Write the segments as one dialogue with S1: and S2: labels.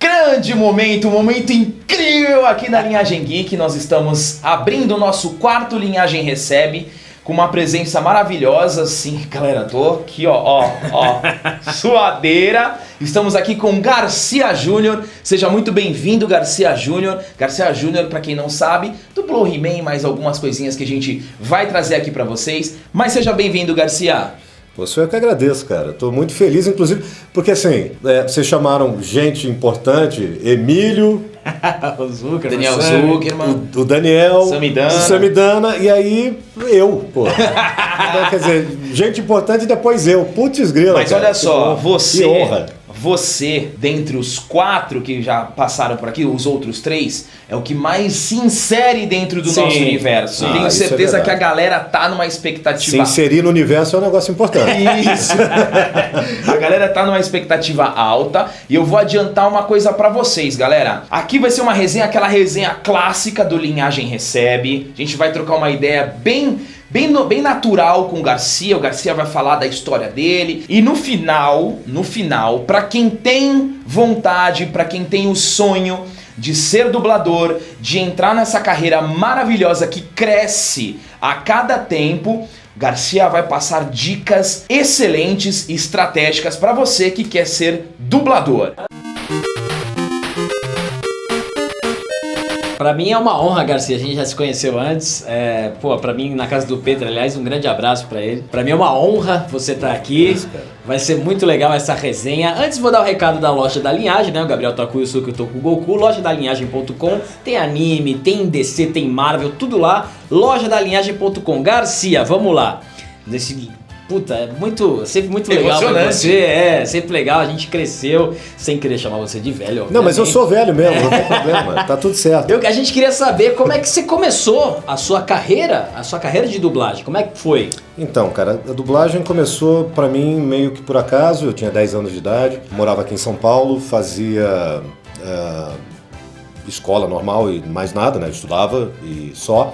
S1: grande momento, um momento incrível aqui na Linhagem Geek. Nós estamos abrindo o nosso quarto Linhagem Recebe, com uma presença maravilhosa, sim, galera, tô aqui, ó, suadeira. Estamos aqui com Garcia Júnior, seja muito bem-vindo, Garcia Júnior. Garcia Júnior, pra quem não sabe, dublou He-Man, mais algumas coisinhas que a gente vai trazer aqui pra vocês. Mas seja bem-vindo, Garcia.
S2: Pô, sou eu que agradeço, cara. Tô muito feliz, inclusive, porque assim, vocês chamaram gente importante, Emílio...
S3: o Zuckerman,
S1: Daniel Zuckerman,
S2: o Daniel,
S1: Samidana,
S2: e aí eu, pô. Então, quer dizer, gente importante e depois eu. Putz grila,
S1: mas
S2: cara,
S1: olha só,
S2: que honra.
S1: Você, dentre os 4 que já passaram por aqui, os outros 3, é o que mais se insere dentro do nosso universo. Tenho certeza que a galera tá numa expectativa...
S2: Se inserir no universo é um negócio importante.
S1: Isso! A galera tá numa expectativa alta e eu vou adiantar uma coisa pra vocês, galera. Aqui vai ser uma resenha, aquela resenha clássica do Linhagem Recebe. A gente vai trocar uma ideia bem natural com o Garcia vai falar da história dele. E no final, pra quem tem vontade, pra quem tem o sonho de ser dublador, de entrar nessa carreira maravilhosa que cresce a cada tempo, Garcia vai passar dicas excelentes e estratégicas pra você que quer ser dublador.
S3: Pra mim é uma honra, Garcia, a gente já se conheceu antes, pra mim na casa do Pedro, aliás, um grande abraço pra ele. Pra mim é uma honra você estar aqui, vai ser muito legal essa resenha. Antes vou dar o recado da loja da Linhagem, né, o Gabriel tá com o Yusuke, eu tô com o Goku, lojadalinhagem.com, tem anime, tem DC, tem Marvel, tudo lá, lojadalinhagem.com. Garcia, vamos lá, puta, sempre muito legal pra você, sempre legal, a gente cresceu, sem querer chamar você de velho, obviamente.
S2: Não, mas eu sou velho mesmo, não tem problema, tá tudo certo.
S3: A gente queria saber como é que você começou a sua carreira de dublagem, como é que foi?
S2: Então, cara, a dublagem começou pra mim meio que por acaso, eu tinha 10 anos de idade, morava aqui em São Paulo, fazia escola normal e mais nada, né, estudava e só.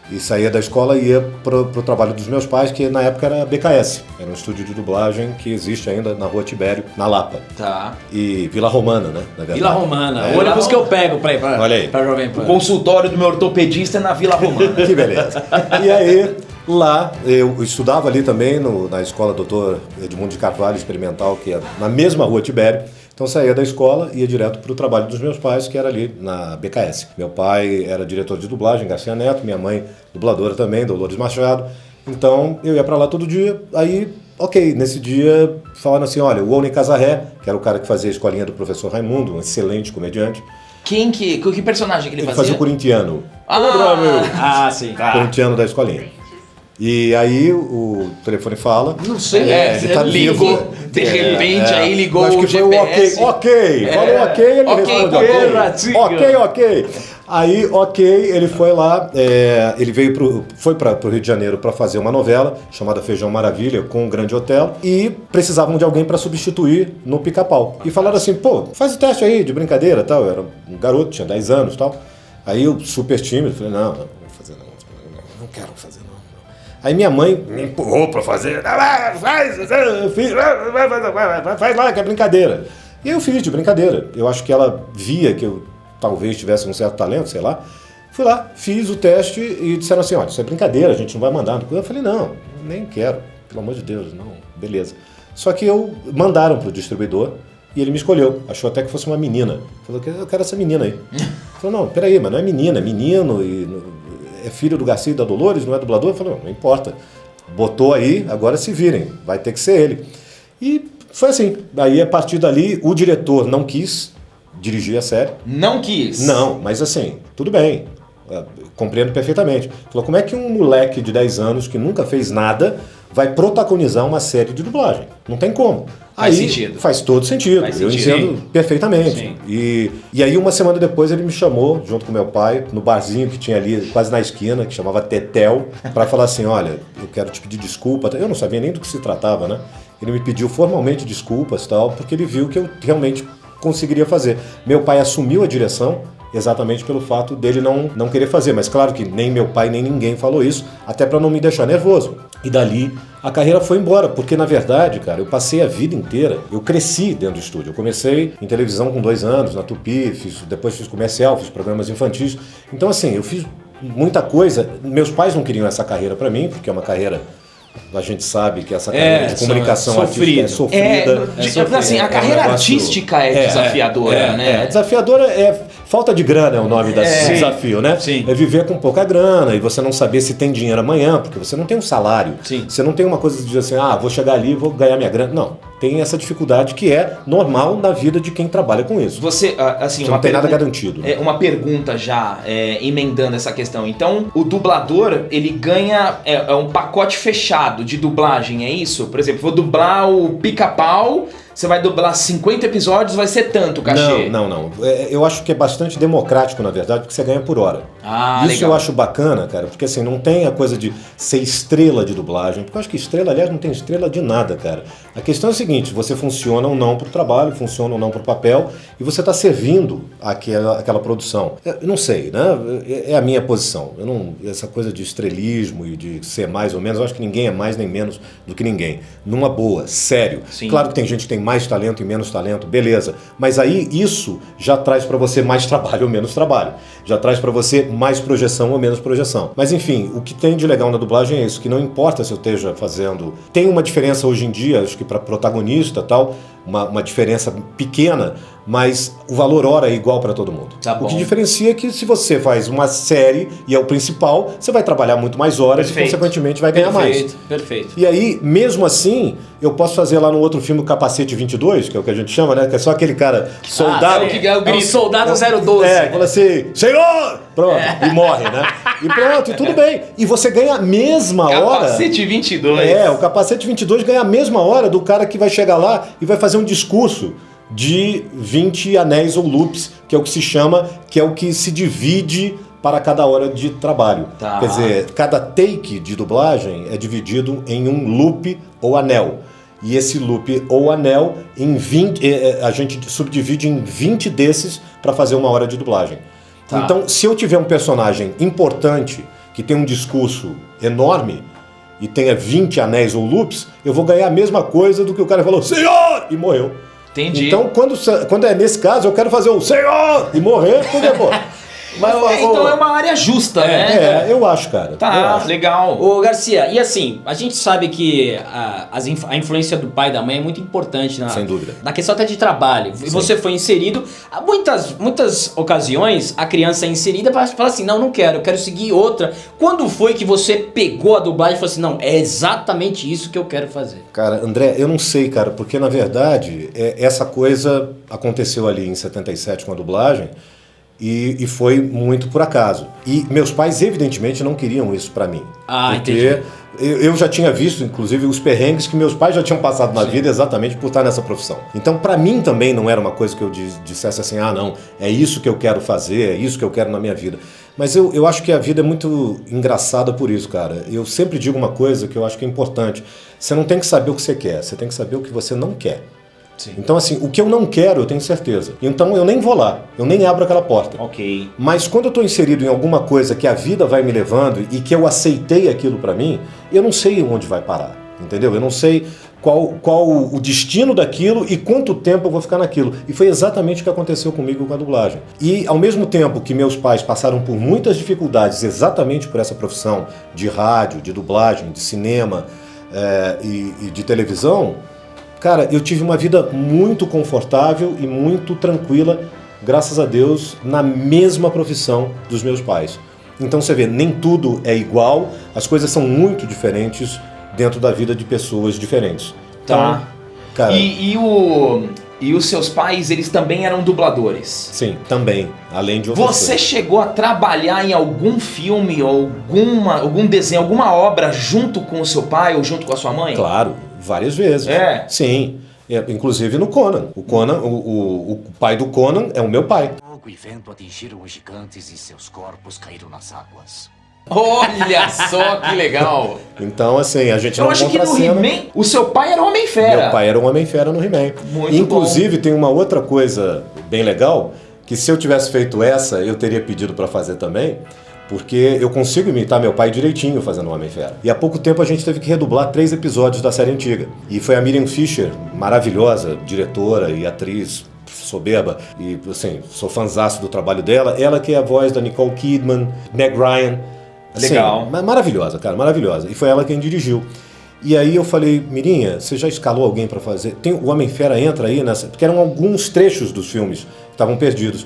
S2: E saía da escola e ia pro trabalho dos meus pais, que na época era BKS. Era um estúdio de dublagem que existe ainda na Rua Tibério, na Lapa.
S1: Tá.
S2: E Vila Romana, né? Na verdade.
S3: Vila Romana. O ônibus que eu pego pra ir pra Jovem Pan.
S1: O consultório do meu ortopedista é na Vila Romana.
S2: Que beleza. E aí, lá, eu estudava ali também na escola Dr. Edmundo de Carvalho Experimental, que é na mesma Rua Tibério. Então saía da escola e ia direto para o trabalho dos meus pais, que era ali na BKS. Meu pai era diretor de dublagem, Garcia Neto, minha mãe dubladora também, Dolores Machado. Então eu ia para lá todo dia, aí, ok, nesse dia falaram assim, olha, o Oni Casarré, que era o cara que fazia a escolinha do professor Raimundo, um excelente comediante.
S1: Que personagem que ele fazia?
S2: Ele fazia o corintiano.
S3: Sim.
S2: Corintiano da escolinha. E aí o telefone fala.
S3: Não sei.
S2: Ele tá
S1: ligou,
S2: vivo.
S1: de repente aí ligou
S2: acho que
S1: o GPS.
S2: Foi ok. Falou ok, ele respondeu ok. Aí, ok, ele foi lá, ele foi para o Rio de Janeiro para fazer uma novela chamada Feijão Maravilha, com um grande hotel, e precisavam de alguém para substituir no Pica-Pau. E falaram assim, pô, faz o teste aí, de brincadeira, tal. Eu era um garoto, tinha 10 anos e tal. Aí eu, super tímido, falei, não vou fazer não quero fazer não. Aí minha mãe me empurrou pra fazer. Faz lá, que é brincadeira. E eu fiz de brincadeira. Eu acho que ela via que eu talvez tivesse um certo talento, sei lá. Fui lá, fiz o teste e disseram assim, olha, isso é brincadeira, a gente não vai mandar. Eu falei, não, nem quero, pelo amor de Deus, não, beleza. Só que mandaram pro distribuidor e ele me escolheu. Achou até que fosse uma menina. Falou, eu quero essa menina aí. Falou, não, peraí, mas não é menina, é menino e... É filho do Garcia e da Dolores, não é dublador? Eu falei, não importa. Botou aí, agora se virem, vai ter que ser ele. E foi assim. Aí, a partir dali, o diretor não quis dirigir a série.
S1: Não quis?
S2: Não, mas assim, tudo bem. Compreendo perfeitamente. Falou, como é que um moleque de 10 anos que nunca fez nada vai protagonizar uma série de dublagem? Não tem como.
S1: Faz sentido.
S2: Faz todo sentido. Eu entendo perfeitamente. E aí, uma semana depois, ele me chamou, junto com meu pai, no barzinho que tinha ali, quase na esquina, que chamava Tetel, para falar assim, olha, eu quero te pedir desculpa. Eu não sabia nem do que se tratava, né? Ele me pediu formalmente desculpas e tal, porque ele viu que eu realmente conseguiria fazer. Meu pai assumiu a direção exatamente pelo fato dele não querer fazer. Mas claro que nem meu pai nem ninguém falou isso, até para não me deixar nervoso. E dali a carreira foi embora, porque na verdade, cara, eu passei a vida inteira, eu cresci dentro do estúdio. Eu comecei em televisão com 2 anos, na Tupi, depois fiz comercial, fiz programas infantis. Então assim, eu fiz muita coisa. Meus pais não queriam essa carreira para mim, porque é uma carreira... A gente sabe que essa carreira de comunicação artística é sofrida.
S1: Assim, a carreira artística é desafiadora, né?
S2: Desafiadora falta de grana é o nome desse desafio, né?
S3: Sim.
S2: É viver com pouca grana e você não saber se tem dinheiro amanhã, porque você não tem um salário.
S3: Sim.
S2: Você não tem uma coisa de dizer assim, vou chegar ali e vou ganhar minha grana. Não. Tem essa dificuldade que é normal na vida de quem trabalha com isso.
S1: Você, assim,
S2: não tem nada garantido.
S1: Né? Uma pergunta já, emendando essa questão. Então, o dublador, ele ganha um pacote fechado de dublagem, é isso? Por exemplo, vou dublar o Pica-Pau, você vai dublar 50 episódios, vai ser tanto o cachê?
S2: Não. Eu acho que é bastante democrático, na verdade, porque você ganha por hora. Isso
S1: legal.
S2: eu acho bacana, cara, porque assim, não tem a coisa de ser estrela de dublagem, porque eu acho que estrela, aliás, não tem estrela de nada, cara. A questão é a seguinte, você funciona ou não pro trabalho, funciona ou não pro papel, e você está servindo aquela produção. Eu não sei, né? É a minha posição. Essa coisa de estrelismo e de ser mais ou menos, eu acho que ninguém é mais nem menos do que ninguém. Numa boa, sério.
S1: Sim.
S2: Claro que tem gente que tem mais talento e menos talento, beleza. Mas aí isso já traz para você mais trabalho ou menos trabalho. Já traz para você mais projeção ou menos projeção. Mas enfim, o que tem de legal na dublagem é isso, que não importa se eu esteja fazendo... Tem uma diferença hoje em dia, acho que para protagonista e tal, uma diferença pequena, mas o valor hora é igual para todo mundo.
S1: Tá bom.
S2: O que diferencia é que se você faz uma série e é o principal, você vai trabalhar muito mais horas e consequentemente vai ganhar mais.
S3: Perfeito.
S2: E aí, mesmo assim, eu posso fazer lá no outro filme o Capacete 22, que é o que a gente chama, né? Que é só aquele cara soldado.
S3: É o soldado 012.
S2: Fala assim, Senhor! Pronto, e morre, né? E pronto, e tudo bem. E você ganha a mesma hora.
S1: Capacete 22.
S2: O Capacete 22 ganha a mesma hora do cara que vai chegar lá e vai fazer um discurso de 20 anéis ou loops, que é o que se chama, que é o que se divide para cada hora de trabalho.
S1: Tá.
S2: Quer dizer, cada take de dublagem é dividido em um loop ou anel. E esse loop ou anel, a gente subdivide em 20 desses para fazer uma hora de dublagem.
S1: Tá.
S2: Então, se eu tiver um personagem importante, que tem um discurso enorme, e tenha 20 anéis ou loops, eu vou ganhar a mesma coisa do que o cara falou, Senhor! E morreu.
S1: Entendi.
S2: Então, quando é nesse caso, eu quero fazer o Senhor! E morrer, porque, pô...
S1: Então é uma área justa, né?
S2: Eu acho, cara.
S1: Tá, legal.
S3: Ô Garcia, e assim, a gente sabe que a influência do pai e da mãe é muito importante
S2: Sem dúvida.
S3: na questão até de trabalho. E você foi inserido. Muitas ocasiões a criança é inserida para falar assim, não quero, eu quero seguir outra. Quando foi que você pegou a dublagem e falou assim, não, é exatamente isso que eu quero fazer?
S2: Cara, André, eu não sei, cara, porque na verdade essa coisa aconteceu ali em 77 com a dublagem. E foi muito por acaso. E meus pais, evidentemente, não queriam isso pra mim. Porque eu já tinha visto, inclusive, os perrengues que meus pais já tinham passado na vida exatamente por estar nessa profissão. Então, pra mim também não era uma coisa que eu dissesse assim, não, é isso que eu quero fazer, é isso que eu quero na minha vida. Mas eu acho que a vida é muito engraçada por isso, cara. Eu sempre digo uma coisa que eu acho que é importante. Você não tem que saber o que você quer, você tem que saber o que você não quer.
S1: Sim.
S2: Então, assim, o que eu não quero, eu tenho certeza. Então, eu nem vou lá, eu nem abro aquela porta.
S1: Ok.
S2: Mas quando eu estou inserido em alguma coisa que a vida vai me levando e que eu aceitei aquilo pra mim, eu não sei onde vai parar, entendeu? Eu não sei qual o destino daquilo e quanto tempo eu vou ficar naquilo. E foi exatamente o que aconteceu comigo com a dublagem. E, ao mesmo tempo que meus pais passaram por muitas dificuldades exatamente por essa profissão de rádio, de dublagem, de cinema e de televisão, cara, eu tive uma vida muito confortável e muito tranquila, graças a Deus, na mesma profissão dos meus pais. Então você vê, nem tudo é igual, as coisas são muito diferentes dentro da vida de pessoas diferentes.
S1: Tá.
S2: Então, cara...
S1: E os seus pais, eles também eram dubladores?
S2: Sim, também, além de outras
S1: Você
S2: coisas.
S1: chegou a trabalhar em algum filme, ou algum desenho, alguma obra junto com o seu pai ou junto com a sua mãe?
S2: Claro, várias vezes. Sim, inclusive no Conan. O Conan, o pai do Conan é o meu pai.
S4: Fogo e vento atingiram os gigantes e seus corpos caíram nas águas.
S1: Olha só que legal!
S2: Então, assim, a gente
S1: Eu
S2: não
S1: acho que no
S2: contracena.
S1: He-Man, o seu pai era o Homem-Fera.
S2: Meu pai era um Homem-Fera no He-Man.
S1: Muito
S2: Inclusive, tem uma outra coisa bem legal, que se eu tivesse feito essa, eu teria pedido para fazer também, porque eu consigo imitar meu pai direitinho fazendo o Homem-Fera. E há pouco tempo a gente teve que redublar 3 episódios da série antiga. E foi a Miriam Fisher, maravilhosa, diretora e atriz soberba, e assim, sou fãzaço do trabalho dela. Ela que é a voz da Nicole Kidman, Meg Ryan. Assim,
S1: Legal.
S2: Maravilhosa, cara, maravilhosa. E foi ela quem dirigiu. E aí eu falei, Mirinha, você já escalou alguém para fazer? O Homem-Fera entra aí nessa... Porque eram alguns trechos dos filmes que estavam perdidos.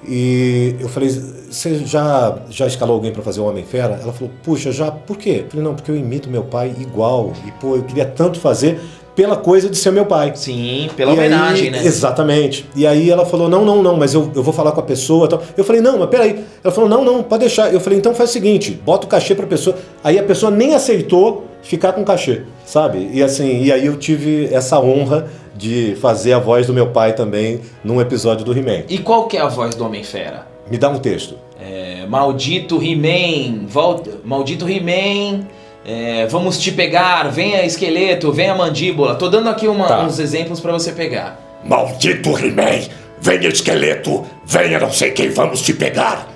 S2: E eu falei, você já escalou alguém para fazer o Homem-Fera? Ela falou, puxa, já, por quê? Eu falei, não, porque eu imito meu pai igual. E, pô, eu queria tanto fazer pela coisa de ser meu pai.
S1: Sim, pela homenagem, né?
S2: Exatamente. E aí ela falou, não, mas eu vou falar com a pessoa e tal. Eu falei, não, mas peraí. Ela falou, não, pode deixar. Eu falei, então faz o seguinte, bota o cachê pra pessoa. Aí a pessoa nem aceitou ficar com cachê, sabe? E assim, e aí eu tive essa honra de fazer a voz do meu pai também num episódio do He-Man.
S1: E qual que é a voz do Homem-Fera?
S2: Me dá um texto.
S1: Maldito He-Man, maldito He-Man, vamos te pegar, venha esqueleto, venha mandíbula. Tô dando aqui uns exemplos pra você pegar.
S5: Maldito He-Man, venha esqueleto, venha não sei quem, vamos te pegar.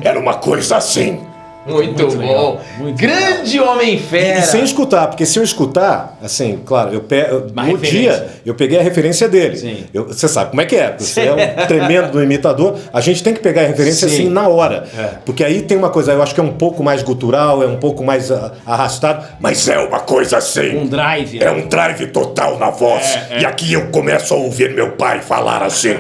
S5: Era uma coisa assim.
S1: Muito bom.
S3: Legal, muito
S1: Grande Homem-Fera.
S2: E sem escutar, porque se eu escutar, assim, claro,
S1: Uma
S2: no
S1: referência.
S2: dia eu peguei a referência dele.
S3: Sim.
S2: Você sabe como é que é, você é um tremendo do imitador, a gente tem que pegar a referência
S3: Sim.
S2: assim na hora. Porque aí tem uma coisa, eu acho que é um pouco mais gutural, é um pouco mais arrastado.
S5: Mas é uma coisa assim.
S3: Um drive.
S5: É um drive total na voz. E aqui eu começo a ouvir meu pai falar assim.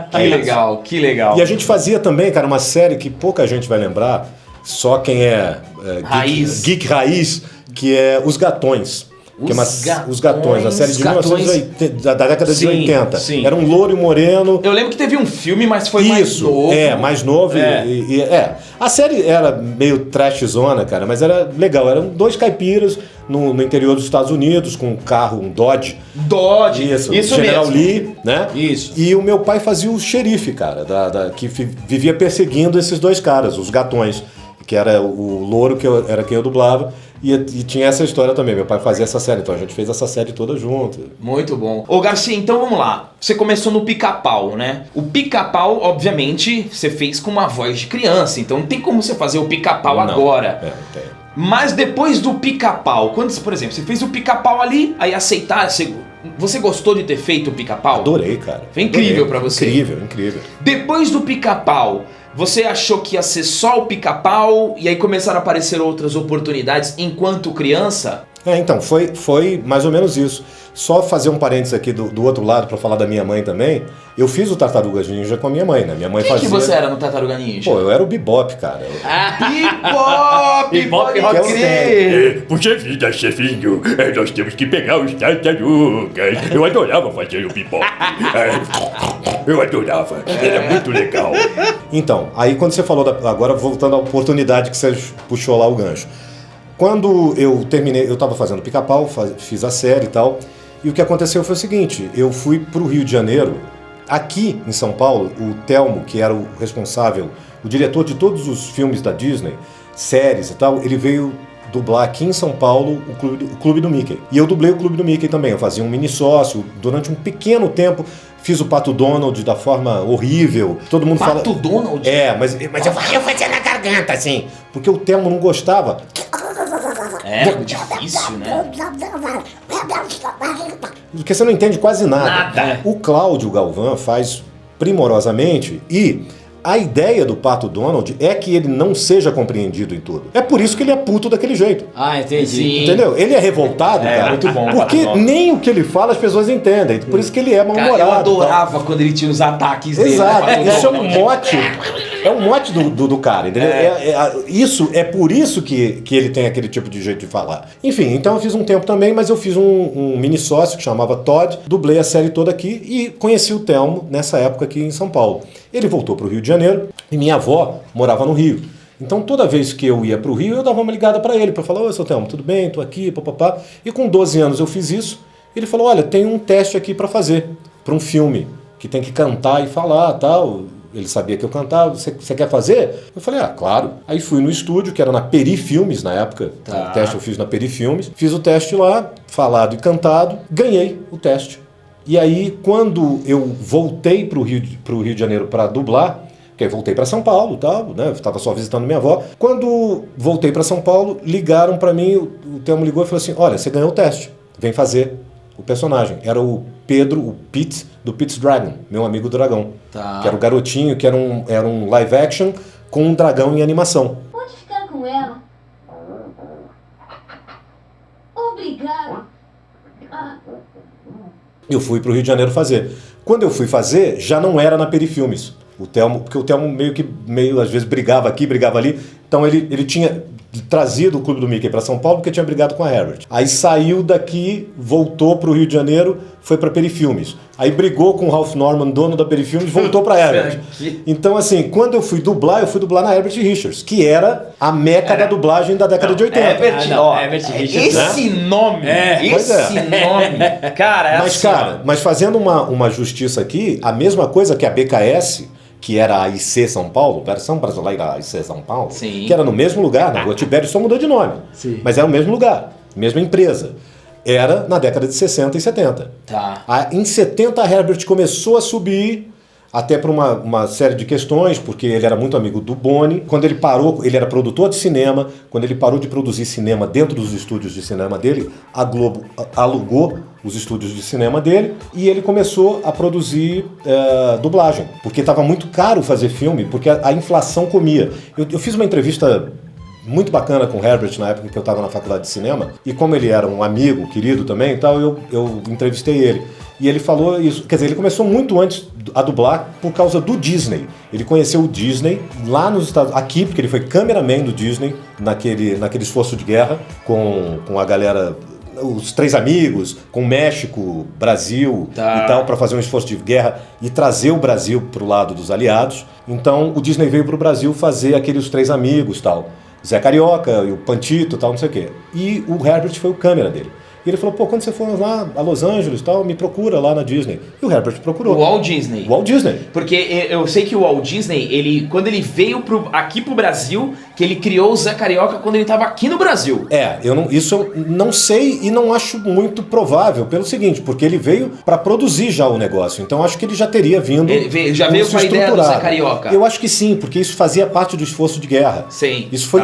S1: Que legal, que legal.
S2: E a gente fazia também, cara, uma série que pouca gente vai lembrar, só quem é,
S1: Raiz.
S2: geek raiz, que é Os Gatões. Que é Os Gatões, a série de 1980, da década de 80.
S3: Sim.
S2: Era um louro e moreno.
S1: Eu lembro que teve um filme, mas foi mais novo.
S2: Mais novo. A série era meio trashzona, cara, mas era legal. Eram 2 caipiras no interior dos Estados Unidos, com um carro, um Dodge.
S1: Isso
S2: General
S1: mesmo.
S2: Lee, né?
S3: Isso.
S2: E o meu pai fazia o xerife, cara, que vivia perseguindo esses 2 caras, os gatões, que era o louro que era quem eu dublava. E tinha essa história também, meu pai fazia essa série, então a gente fez essa série toda junto.
S1: Muito bom. Ô Garcia, então vamos lá. Você começou no Pica-Pau, né? O Pica-Pau, obviamente, você fez com uma voz de criança, então não tem como você fazer o Pica-Pau agora.
S2: Não tem.
S1: Mas depois do Pica-Pau, quando, por exemplo, você fez o Pica-Pau ali, aí aceitaram, você gostou de ter feito o Pica-Pau?
S2: Adorei, cara.
S1: Foi incrível pra você.
S2: Incrível.
S1: Depois do Pica-Pau, você achou que ia ser só o Pica-Pau e aí começaram a aparecer outras oportunidades enquanto criança?
S2: Então, foi mais ou menos isso. Só fazer um parênteses aqui do outro lado pra falar da minha mãe também. Eu fiz o Tartarugas Ninja com a minha mãe, né? Minha mãe
S1: Quem
S2: fazia...
S1: que você era no Tartaruga Ninja?
S2: Pô, eu era o Bebop, cara.
S1: Bebop, pode
S3: Rock
S1: crer!
S5: Puxa vida, chefinho, nós temos que pegar os tartarugas. Eu adorava fazer o bebop. Eu adorava, era muito legal.
S2: Então, aí quando você falou, agora voltando à oportunidade que você puxou lá o gancho. Quando eu terminei, eu tava fazendo Pica-Pau, fiz a série e tal, e o que aconteceu foi o seguinte, eu fui pro Rio de Janeiro, aqui em São Paulo, o Telmo, que era o responsável, o diretor de todos os filmes da Disney, séries e tal, ele veio dublar aqui em São Paulo o Clube do Mickey. E eu dublei o Clube do Mickey também, eu fazia um mini sócio, durante um pequeno tempo, fiz o Pato Donald da forma horrível, todo mundo fala...
S1: Pato Donald?
S2: Mas eu fazia na garganta, assim, porque o Telmo não gostava.
S1: É, difícil, né?
S2: Porque você não entende quase nada.
S1: Nada.
S2: O Cláudio Galvão faz primorosamente e a ideia do Pato Donald é que ele não seja compreendido em tudo. É por isso que ele é puto daquele jeito.
S3: Ah, entendi.
S1: Sim.
S2: Entendeu? Ele é revoltado, cara.
S1: muito bom,
S2: Porque
S1: Pato Donald.
S2: nem o que ele fala as pessoas entendem. Por isso que ele é
S1: Cara,
S2: mal-humorado.
S1: eu adorava quando ele tinha os ataques dele.
S2: Exato,
S1: Pato
S2: isso é um
S1: Donald.
S2: mote. É um mote do cara, entendeu? É por isso que ele tem aquele tipo de jeito de falar. Enfim, então eu fiz um tempo também, mas eu fiz um mini sócio que chamava Todd, dublei a série toda aqui e conheci o Telmo nessa época aqui em São Paulo. Ele voltou pro Rio de Janeiro e minha avó morava no Rio. Então toda vez que eu ia pro Rio, eu dava uma ligada pra ele, pra falar, oi, seu Telmo, tudo bem? Tô aqui, papapá. E com 12 anos eu fiz isso. Ele falou, olha, tem um teste aqui pra fazer, pra um filme, que tem que cantar e falar, tal. Ele sabia que eu cantava, você quer fazer? Eu falei, claro. Aí fui no estúdio, que era na Peri Filmes na época. O teste eu fiz na Peri Filmes. Fiz o teste lá, falado e cantado, ganhei o teste. E aí, quando eu voltei pro Rio de Janeiro para dublar, porque aí voltei para São Paulo, tal, né? Eu estava só visitando minha avó. Quando voltei para São Paulo, ligaram para mim, o Telmo ligou e falou assim: olha, você ganhou o teste, vem fazer o personagem. Era o Pedro, o Pete, do Pete's Dragon, meu amigo dragão.
S3: Tá.
S2: Que era o garotinho, que era um live action com um dragão em animação.
S6: Pode ficar com ela. Obrigado.
S2: Eu fui pro Rio de Janeiro fazer. Quando eu fui fazer, já não era na Perifilmes. Porque o Telmo meio às vezes brigava aqui, brigava ali. Então ele tinha trazido o Clube do Mickey para São Paulo porque tinha brigado com a Herbert. Aí saiu daqui, voltou pro Rio de Janeiro, foi para Perifilmes. Aí brigou com o Ralph Norman, dono da Perifilmes, voltou para Herbert. Então assim, quando eu fui dublar na Herbert Richards, que era a meca da dublagem da década de 80.
S3: Herbert Richards,
S1: esse nome,
S2: Pois é.
S1: esse nome, cara,
S2: Mas
S1: assim,
S2: cara, mas fazendo uma justiça aqui, a mesma coisa que a BKS, que era a IC São Paulo, versão brasileira IC São Paulo,
S1: Sim.
S2: que era no mesmo lugar, na Rua Tibério, só mudou de nome.
S3: Sim.
S2: Mas era o mesmo lugar, mesma empresa. Era na década de 60 e 70.
S1: Tá.
S2: Em 70 a Herbert começou a subir, até por uma série de questões, porque ele era muito amigo do Boni. Quando ele parou, ele era produtor de cinema, quando ele parou de produzir cinema dentro dos estúdios de cinema dele, a Globo alugou os estúdios de cinema dele e ele começou a produzir dublagem, porque estava muito caro fazer filme, porque a inflação comia. Eu fiz uma entrevista muito bacana com o Herbert na época que eu estava na faculdade de cinema, e como ele era um amigo, querido também e tal, eu entrevistei ele. E ele falou isso, quer dizer, ele começou muito antes a dublar por causa do Disney. Ele conheceu o Disney lá nos Estados Unidos, aqui, porque ele foi cameraman do Disney, naquele esforço de guerra com a galera, os Três Amigos, com México, Brasil e tal, para fazer um esforço de guerra e trazer o Brasil para o lado dos aliados. Então o Disney veio para o Brasil fazer aqueles Três Amigos tal. Zé Carioca e o Pantito tal, não sei o quê. E o Herbert foi o câmera dele. E ele falou, pô, quando você for lá a Los Angeles e tal, me procura lá na Disney. E o Herbert procurou.
S1: O Walt Disney.
S2: O Walt Disney.
S1: Porque eu sei que o Walt Disney, quando ele veio aqui pro Brasil, que ele criou o Zé Carioca quando ele tava aqui no Brasil.
S2: Isso eu não sei e não acho muito provável, pelo seguinte, porque ele veio para produzir já o negócio. Então acho que ele já teria vindo.
S1: Ele já veio com a ideia do Zé Carioca.
S2: Eu acho que sim, porque isso fazia parte do esforço de guerra.
S1: Sim.
S2: Isso foi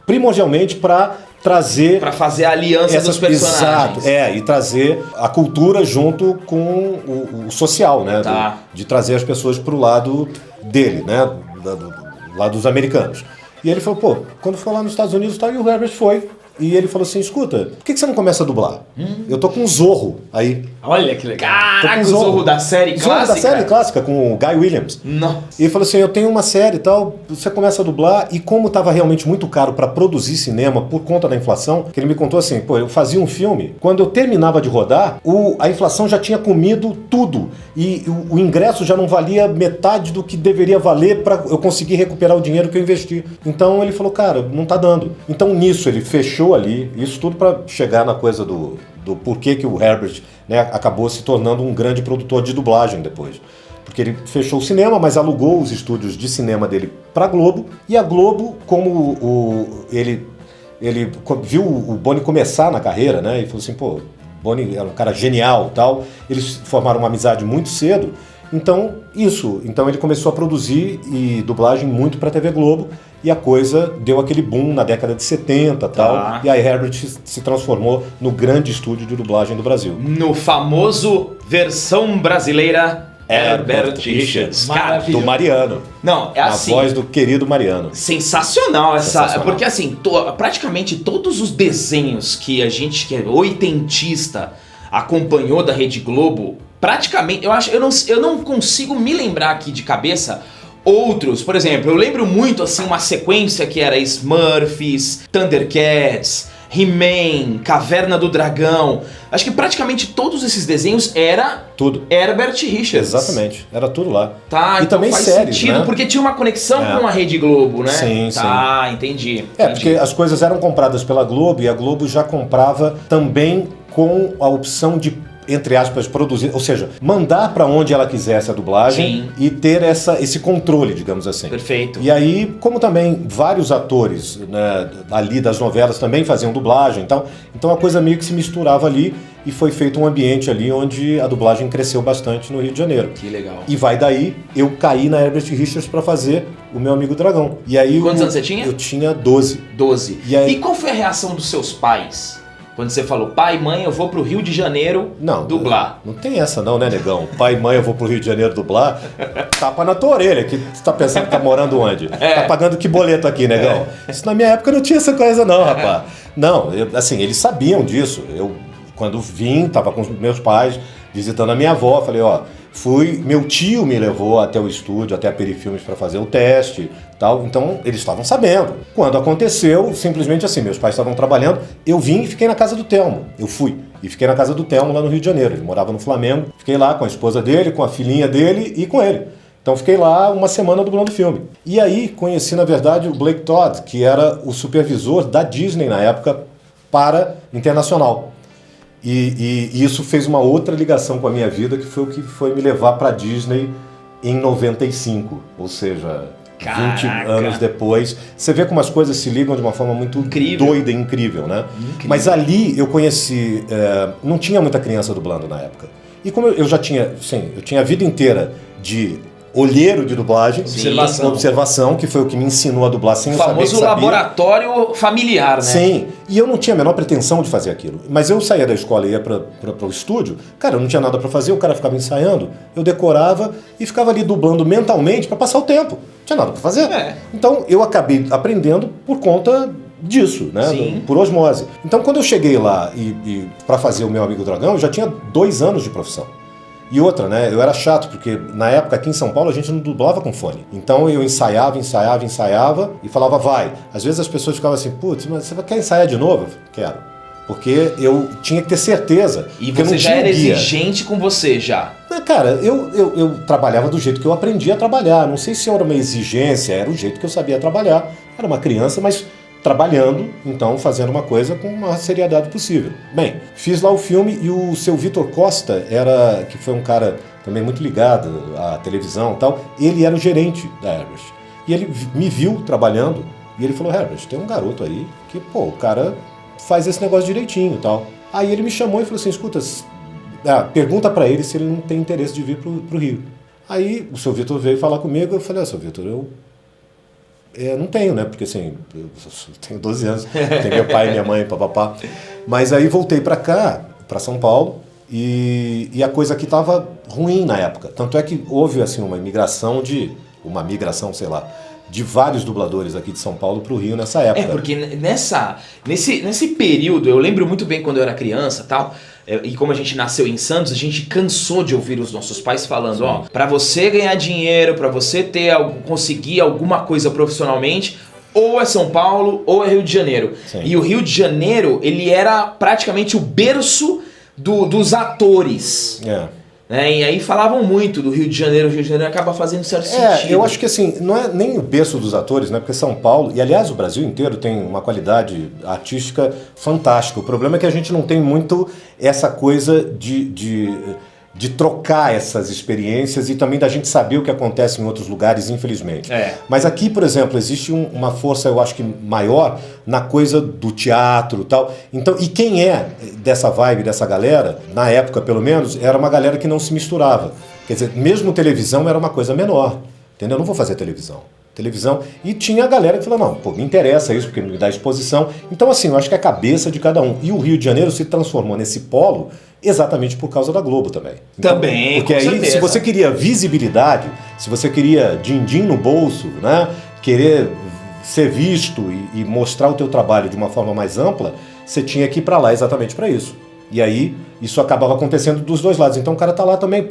S2: primordialmente para trazer...
S1: Pra fazer a aliança dos personagens.
S2: Exato, e trazer a cultura junto com o social, né?
S1: Tá.
S2: De trazer as pessoas pro lado dele, né? Do lado dos americanos. E ele falou, pô, quando for lá nos Estados Unidos, tá, e o Herbert foi. E ele falou assim, escuta, por que você não começa a dublar? Eu tô com o Zorro aí.
S3: Olha que legal.
S1: Caraca, o Zorro da série clássica?
S2: Zorro da série clássica, com o Guy Williams.
S1: Nossa.
S2: E ele falou assim, eu tenho uma série e tal, você começa a dublar, e como estava realmente muito caro para produzir cinema por conta da inflação, que ele me contou assim, pô, eu fazia um filme, quando eu terminava de rodar, a inflação já tinha comido tudo, e o ingresso já não valia metade do que deveria valer para eu conseguir recuperar o dinheiro que eu investi. Então ele falou, cara, não tá dando. Então nisso ele fechou ali, isso tudo para chegar na coisa do porquê que o Herbert, né, acabou se tornando um grande produtor de dublagem depois. Porque ele fechou o cinema, mas alugou os estúdios de cinema dele para a Globo, e a Globo, como ele viu o Boni começar na carreira, né, e falou assim, pô, Boni era um cara genial, tal, eles formaram uma amizade muito cedo. Então ele começou a produzir e dublagem muito para a TV Globo, e a coisa deu aquele boom na década de 70 tal, e a Herbert se transformou no grande estúdio de dublagem do Brasil.
S1: No famoso versão brasileira Herbert Richards. Cara,
S2: do Mariano.
S1: Não, é assim.
S2: A voz do querido Mariano.
S1: Sensacional essa. Porque assim, praticamente todos os desenhos que a gente, que é oitentista, acompanhou da Rede Globo, praticamente, eu não consigo me lembrar aqui de cabeça outros. Por exemplo, eu lembro muito assim uma sequência que era Smurfs, Thundercats, He-Man, Caverna do Dragão. Acho que praticamente todos esses desenhos era
S2: tudo
S1: Herbert Richards.
S2: Exatamente, era tudo lá.
S1: Tá,
S2: e
S1: então
S2: também
S1: faz
S2: séries,
S1: sentido,
S2: né?
S1: porque tinha uma conexão com a Rede Globo, né?
S2: Sim,
S1: sim. Entendi.
S2: Porque as coisas eram compradas pela Globo, e a Globo já comprava também com a opção de entre aspas, produzir, ou seja, mandar para onde ela quisesse a dublagem.
S1: Sim.
S2: E ter esse controle, digamos assim.
S1: Perfeito.
S2: E aí, como também vários atores, né, ali das novelas também faziam dublagem e tal, então a coisa meio que se misturava ali e foi feito um ambiente ali onde a dublagem cresceu bastante no Rio de Janeiro.
S1: Que legal.
S2: E vai daí, eu caí na Herbert Richards para fazer o Meu Amigo Dragão. E aí,
S1: Quantos anos você tinha?
S2: Eu tinha 12.
S1: 12.
S2: E aí-
S1: qual foi a reação dos seus pais? Quando você falou, pai, mãe, eu vou pro Rio de Janeiro dublar.
S2: Não tem essa não, né, negão? Pai e mãe, eu vou pro Rio de Janeiro dublar. Tapa na tua orelha, que tu tá pensando que tá morando onde? Tá pagando que boleto aqui, negão? Isso na minha época não tinha essa coisa não, rapaz. Não, assim, eles sabiam disso. Eu, quando vim, tava com os meus pais, visitando a minha avó, falei, ó, meu tio me levou até o estúdio, até a Perifilmes para fazer o teste, tal. Então, eles estavam sabendo. Quando aconteceu, simplesmente assim, meus pais estavam trabalhando, eu vim e fiquei na casa do Telmo. Eu fui e fiquei na casa do Telmo lá no Rio de Janeiro. Ele morava no Flamengo. Fiquei lá com a esposa dele, com a filhinha dele e com ele. Então, fiquei lá uma semana dublando o filme. E aí, conheci, na verdade, o Blake Todd, que era o supervisor da Disney na época para Internacional. E isso fez uma outra ligação com a minha vida, que foi o que foi me levar para a Disney em 95, ou seja,
S1: Caraca.
S2: 20 anos depois. Você vê como as coisas se ligam de uma forma muito
S1: Incrível.
S2: doida e incrível, né?
S1: Incrível.
S2: Mas ali eu conheci, não tinha muita criança dublando na época. E como eu já tinha, sim, eu tinha a vida inteira de olheiro de dublagem, observação, que foi o que me ensinou a dublar sem
S1: O
S2: eu saber que
S1: famoso
S2: sabia.
S1: laboratório familiar, né?
S2: Sim, e eu não tinha a menor pretensão de fazer aquilo. Mas eu saía da escola e ia para o estúdio, cara, eu não tinha nada para fazer, o cara ficava ensaiando, eu decorava e ficava ali dublando mentalmente para passar o tempo. Não tinha nada para fazer. Então eu acabei aprendendo por conta disso, né?
S1: Sim.
S2: Por osmose. Então quando eu cheguei lá e para fazer o Meu Amigo Dragão, eu já tinha 2 anos de profissão. E outra, né? Eu era chato, porque na época aqui em São Paulo a gente não dublava com fone. Então eu ensaiava e falava, vai. Às vezes as pessoas ficavam assim, putz, mas você quer ensaiar de novo? Eu falei, quero. Porque eu tinha que ter certeza.
S1: E
S2: que eu
S1: você
S2: não
S1: já
S2: tinha
S1: era
S2: guia.
S1: exigente com você, já.
S2: Cara, eu trabalhava do jeito que eu aprendi a trabalhar. Não sei se era uma exigência, era o jeito que eu sabia trabalhar. Era uma criança, mas trabalhando, então fazendo uma coisa com uma seriedade possível. Bem, fiz lá o filme e o seu Vitor Costa, que foi um cara também muito ligado à televisão e tal, ele era o gerente da Herbert. E ele me viu trabalhando e ele falou, Herbert, tem um garoto aí que, o cara faz esse negócio direitinho e tal. Aí ele me chamou e falou assim, escuta, pergunta pra ele se ele não tem interesse de vir pro Rio. Aí o seu Vitor veio falar comigo, eu falei, seu Vitor, eu não tenho, né? Porque assim, eu tenho 12 anos, tenho meu pai e minha mãe, papapá. Mas aí voltei pra cá, pra São Paulo, e a coisa aqui tava ruim na época. Tanto é que houve assim uma migração, sei lá, de vários dubladores aqui de São Paulo pro Rio nessa época.
S1: Porque nesse período, eu lembro muito bem quando eu era criança e tal, e como a gente nasceu em Santos, a gente cansou de ouvir os nossos pais falando, ó, pra você ganhar dinheiro, pra você conseguir alguma coisa profissionalmente, ou é São Paulo ou é Rio de Janeiro.
S2: Sim.
S1: E o Rio de Janeiro, ele era praticamente o berço dos atores. Né? E aí falavam muito do Rio de Janeiro, o Rio de Janeiro acaba fazendo certo sentido.
S2: Eu acho que assim, não é nem o berço dos atores, né? Porque São Paulo, e aliás o Brasil inteiro tem uma qualidade artística fantástica. O problema é que a gente não tem muito essa coisa de trocar essas experiências e também da gente saber o que acontece em outros lugares, infelizmente. Mas aqui, por exemplo, existe uma força, eu acho que maior, na coisa do teatro e tal. Então, e quem é dessa vibe, dessa galera, na época pelo menos, era uma galera que não se misturava. Quer dizer, mesmo televisão era uma coisa menor. Entendeu? Eu não vou fazer televisão. E tinha a galera que falou, não, me interessa isso, porque me dá exposição. Então, assim, eu acho que é a cabeça de cada um. E o Rio de Janeiro se transformou nesse polo exatamente por causa da Globo também. Então,
S1: também,
S2: porque
S1: com
S2: aí,
S1: certeza.
S2: se você queria visibilidade, se você queria din-din no bolso, né, querer ser visto e mostrar o teu trabalho de uma forma mais ampla, você tinha que ir pra lá exatamente para isso. E aí, isso acabava acontecendo dos dois lados. Então o cara tá lá também,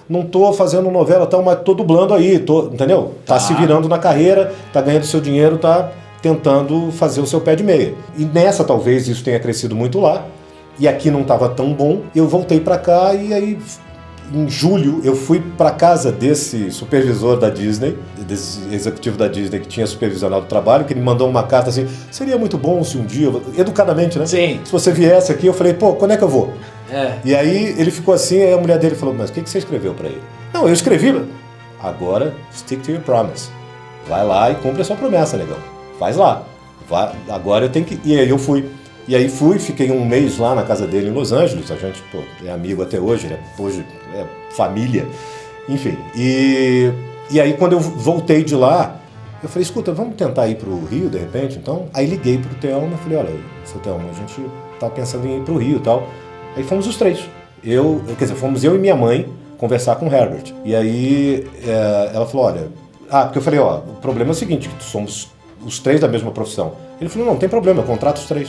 S2: não tô fazendo novela tal, mas tô dublando aí, entendeu? Tá se virando na carreira, tá ganhando seu dinheiro, tá tentando fazer o seu pé de meia. E nessa, talvez, isso tenha crescido muito lá, e aqui não tava tão bom. Eu voltei pra cá e aí, em julho, eu fui pra casa desse supervisor da Disney, desse executivo da Disney que tinha supervisionado o trabalho, que ele mandou uma carta assim, seria muito bom se um dia, educadamente, né?
S3: Sim.
S2: Se você viesse aqui, eu falei, quando é que eu vou? E aí ele ficou assim, aí a mulher dele falou, mas o que você escreveu pra ele? Não, eu escrevi. Agora, stick to your promise. Vai lá e cumpre a sua promessa, negão. Faz lá. Agora eu tenho que... E aí eu fui. E aí fiquei um mês lá na casa dele em Los Angeles. A gente, é amigo até hoje, hoje é família. Enfim. E aí quando eu voltei de lá, eu falei, escuta, vamos tentar ir pro Rio, de repente, então? Aí liguei pro Thelma e falei, olha, seu Thelma, a gente tá pensando em ir pro Rio e tal. Aí fomos os três. Fomos eu e minha mãe conversar com o Herbert. E aí ela falou, olha... porque eu falei, o problema é o seguinte, que somos os três da mesma profissão. Ele falou, não tem problema, eu contrato os três.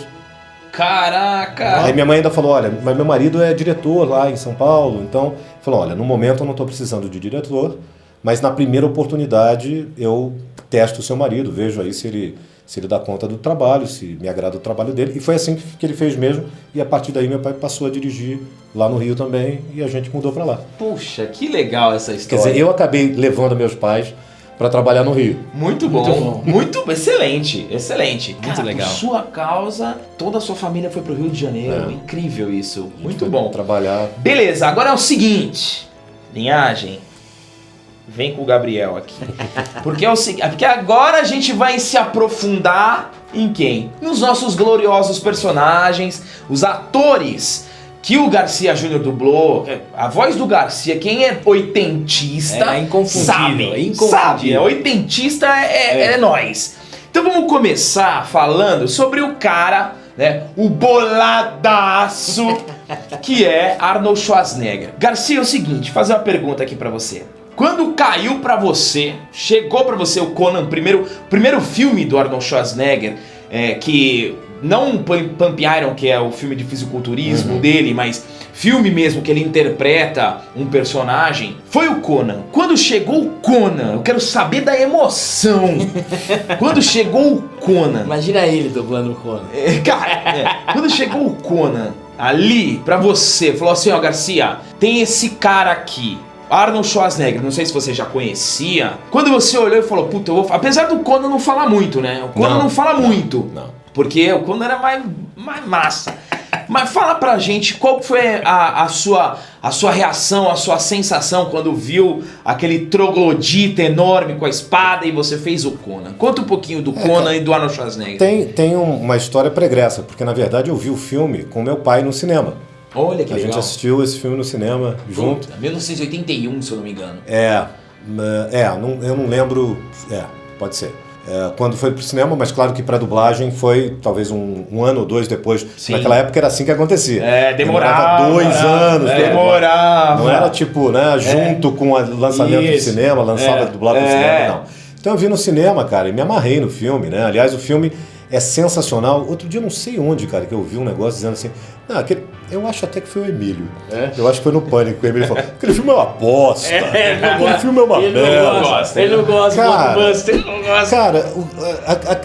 S1: Caraca!
S2: Aí minha mãe ainda falou, olha, mas meu marido é diretor lá em São Paulo, então... Falou, olha, no momento eu não estou precisando de diretor, mas na primeira oportunidade eu testo o seu marido, vejo aí se ele dá conta do trabalho, se me agrada o trabalho dele. E foi assim que ele fez mesmo, e a partir daí meu pai passou a dirigir lá no Rio também, e a gente mudou para lá.
S1: Puxa, que legal essa história.
S2: Quer dizer, eu acabei levando meus pais para trabalhar no Rio.
S1: Muito bom. Excelente.
S3: Muito legal.
S1: Por sua causa, toda a sua família foi pro Rio de Janeiro. Incrível isso. Muito bom.
S2: Trabalhar.
S1: Beleza, agora é o seguinte. Linhagem, vem com o Gabriel aqui. Porque agora a gente vai se aprofundar em quem? Nos nossos gloriosos personagens, os atores que o Garcia Júnior dublou. A voz do Garcia, quem é oitentista,
S3: é inconfundível,
S1: sabe. Oitentista é nós. Então vamos começar falando sobre o cara, né, o boladaço, que é Arnold Schwarzenegger. Garcia, é o seguinte, vou fazer uma pergunta aqui pra você. Quando caiu pra você, chegou pra você o Conan, primeiro filme do Arnold Schwarzenegger, que não Pump Iron, que é o filme de fisiculturismo dele, mas filme mesmo que ele interpreta um personagem, foi o Conan. Quando chegou o Conan, eu quero saber da emoção. Quando chegou o Conan...
S3: Imagina ele dublando o Conan.
S1: Quando chegou o Conan ali pra você, falou assim, Garcia, tem esse cara aqui, Arnold Schwarzenegger, não sei se você já conhecia. Quando você olhou e falou, puta, apesar do Conan não falar muito, né? O Conan não fala muito.
S2: Não.
S1: Porque o Conan era mais massa. Mas fala pra gente qual foi a sua reação, a sua sensação quando viu aquele troglodita enorme com a espada e você fez o Conan. Conta um pouquinho do Conan e do Arnold Schwarzenegger.
S2: Tem uma história pregressa, porque na verdade eu vi o filme com meu pai no cinema.
S1: Olha que legal.
S2: A gente assistiu esse filme no cinema junto.
S1: 1981, se eu não me engano.
S2: Eu não lembro. Pode ser. Quando foi pro cinema, mas claro que pra dublagem foi talvez um ano ou dois depois. Sim. Naquela época era assim que acontecia.
S1: Demorava
S2: 2 anos.
S1: Demorava.
S2: Não era tipo, né, junto com o lançamento do cinema, lançava dublado pro cinema, não. Então eu vi no cinema, cara, e me amarrei no filme, né? Aliás, o filme é sensacional. Outro dia eu não sei onde, cara, que eu vi um negócio dizendo assim, eu acho até que foi o Emílio. Eu acho que foi no Pânico que o Emílio falou, aquele filme é uma bosta. Aquele filme é uma merda.
S3: Ele não gosta, ele não gosta.
S2: Cara,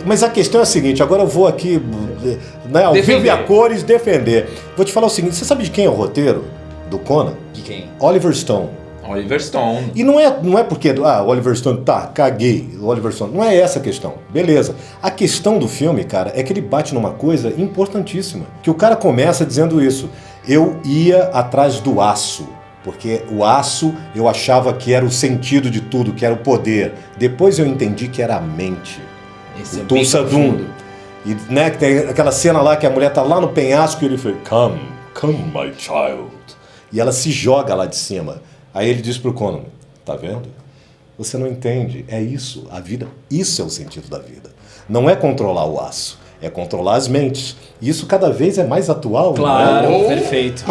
S2: mas a questão é a seguinte, agora eu vou aqui, né, ao vivo e a cores, defender. Vou te falar o seguinte, você sabe de quem é o roteiro do Conan?
S1: De quem?
S2: Oliver Stone.
S1: Oliver Stone.
S2: E não é porque, Oliver Stone, caguei, Oliver Stone. Não é essa a questão. Beleza. A questão do filme, cara, é que ele bate numa coisa importantíssima. Que o cara começa dizendo isso. Eu ia atrás do aço. Porque o aço eu achava que era o sentido de tudo, que era o poder. Depois eu entendi que era a mente.
S1: Esse
S2: o Tulsa Doom. E, né, que tem aquela cena lá que a mulher tá lá no penhasco e ele fala, come my child. E ela se joga lá de cima. Aí ele diz pro Conan, tá vendo? Você não entende, é isso, a vida, isso é o sentido da vida. Não é controlar o aço, é controlar as mentes. E isso cada vez é mais atual.
S3: Claro,
S2: né?
S3: Perfeito.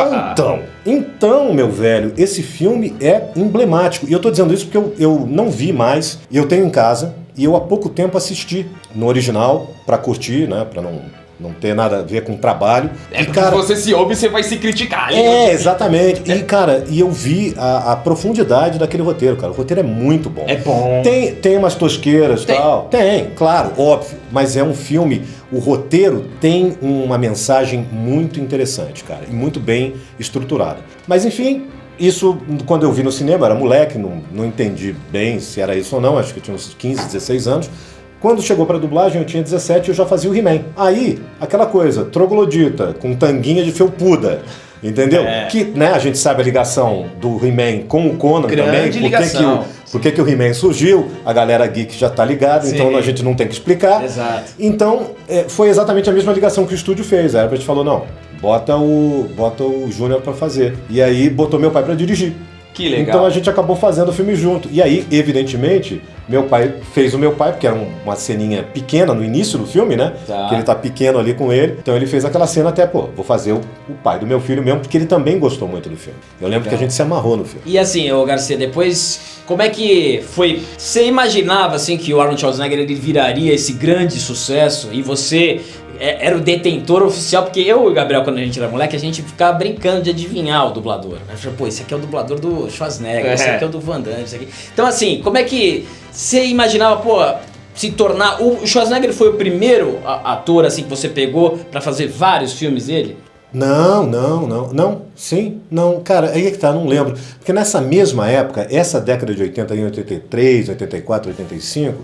S2: Então, meu velho, esse filme é emblemático. E eu tô dizendo isso porque eu não vi mais, e eu tenho em casa, e eu há pouco tempo assisti no original, pra curtir, né, pra não ter nada a ver com trabalho.
S1: Porque cara, você se ouve, você vai se criticar.
S2: Exatamente. E, cara, eu vi a profundidade daquele roteiro, cara. O roteiro é muito bom.
S1: É bom.
S2: Tem umas tosqueiras e tal. Tem, claro, óbvio. Mas é um filme, o roteiro tem uma mensagem muito interessante, cara. E muito bem estruturada. Mas, enfim, isso, quando eu vi no cinema, eu era moleque, não entendi bem se era isso ou não. Acho que eu tinha uns 15, 16 anos. Quando chegou pra dublagem, eu tinha 17 e eu já fazia o He-Man. Aí, aquela coisa, troglodita, com tanguinha de felpuda. Entendeu? Que, né, a gente sabe a ligação do He-Man com o Conan
S1: Grande
S2: também.
S1: ligação.
S2: Por que o He-Man surgiu? A galera geek já tá ligada, então a gente não tem que explicar.
S3: Exato.
S2: Então, foi exatamente a mesma ligação que o estúdio fez. A Herbert falou, não, bota o Júnior pra fazer. E aí botou meu pai pra dirigir.
S1: Que legal.
S2: Então a gente acabou fazendo o filme junto. E aí, evidentemente, meu pai fez o meu pai, porque era uma ceninha pequena no início do filme, né?
S3: Tá.
S2: Que ele tá pequeno ali com ele. Então ele fez aquela cena até, vou fazer o pai do meu filho mesmo, porque ele também gostou muito do filme. Eu lembro que a gente se amarrou no filme.
S3: E assim, ô Garcia, depois, como é que foi? Você imaginava assim que o Arnold Schwarzenegger ele viraria esse grande sucesso e você era o detentor oficial? Porque eu e o Gabriel, quando a gente era moleque, a gente ficava brincando de adivinhar o dublador. A gente falou, pô, esse aqui é o dublador do Schwarzenegger, esse aqui é o do Van Damme, esse aqui. Então assim, como é que você imaginava, pô, se tornar... O Schwarzenegger foi o primeiro ator assim que você pegou pra fazer vários filmes dele?
S2: Não, cara, aí é que tá, não lembro. Porque nessa mesma época, essa década de 80, em 83, 84, 85,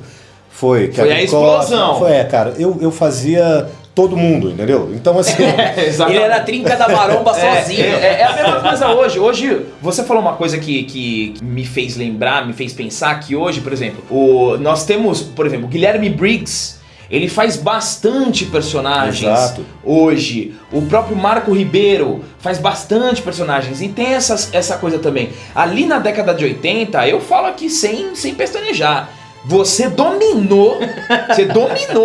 S2: foi
S1: a explosão.
S2: Cara, eu fazia todo mundo, entendeu? Então assim...
S3: Ele era a trinca da maromba sozinho.
S1: É a mesma coisa hoje. Hoje, você falou uma coisa que me fez lembrar, me fez pensar que hoje, por exemplo, nós temos, por exemplo, o Guilherme Briggs. Ele faz bastante personagens.
S2: Exato.
S1: Hoje. O próprio Marco Ribeiro faz bastante personagens. E tem essa coisa também. Ali na década de 80, eu falo aqui sem pestanejar. Você dominou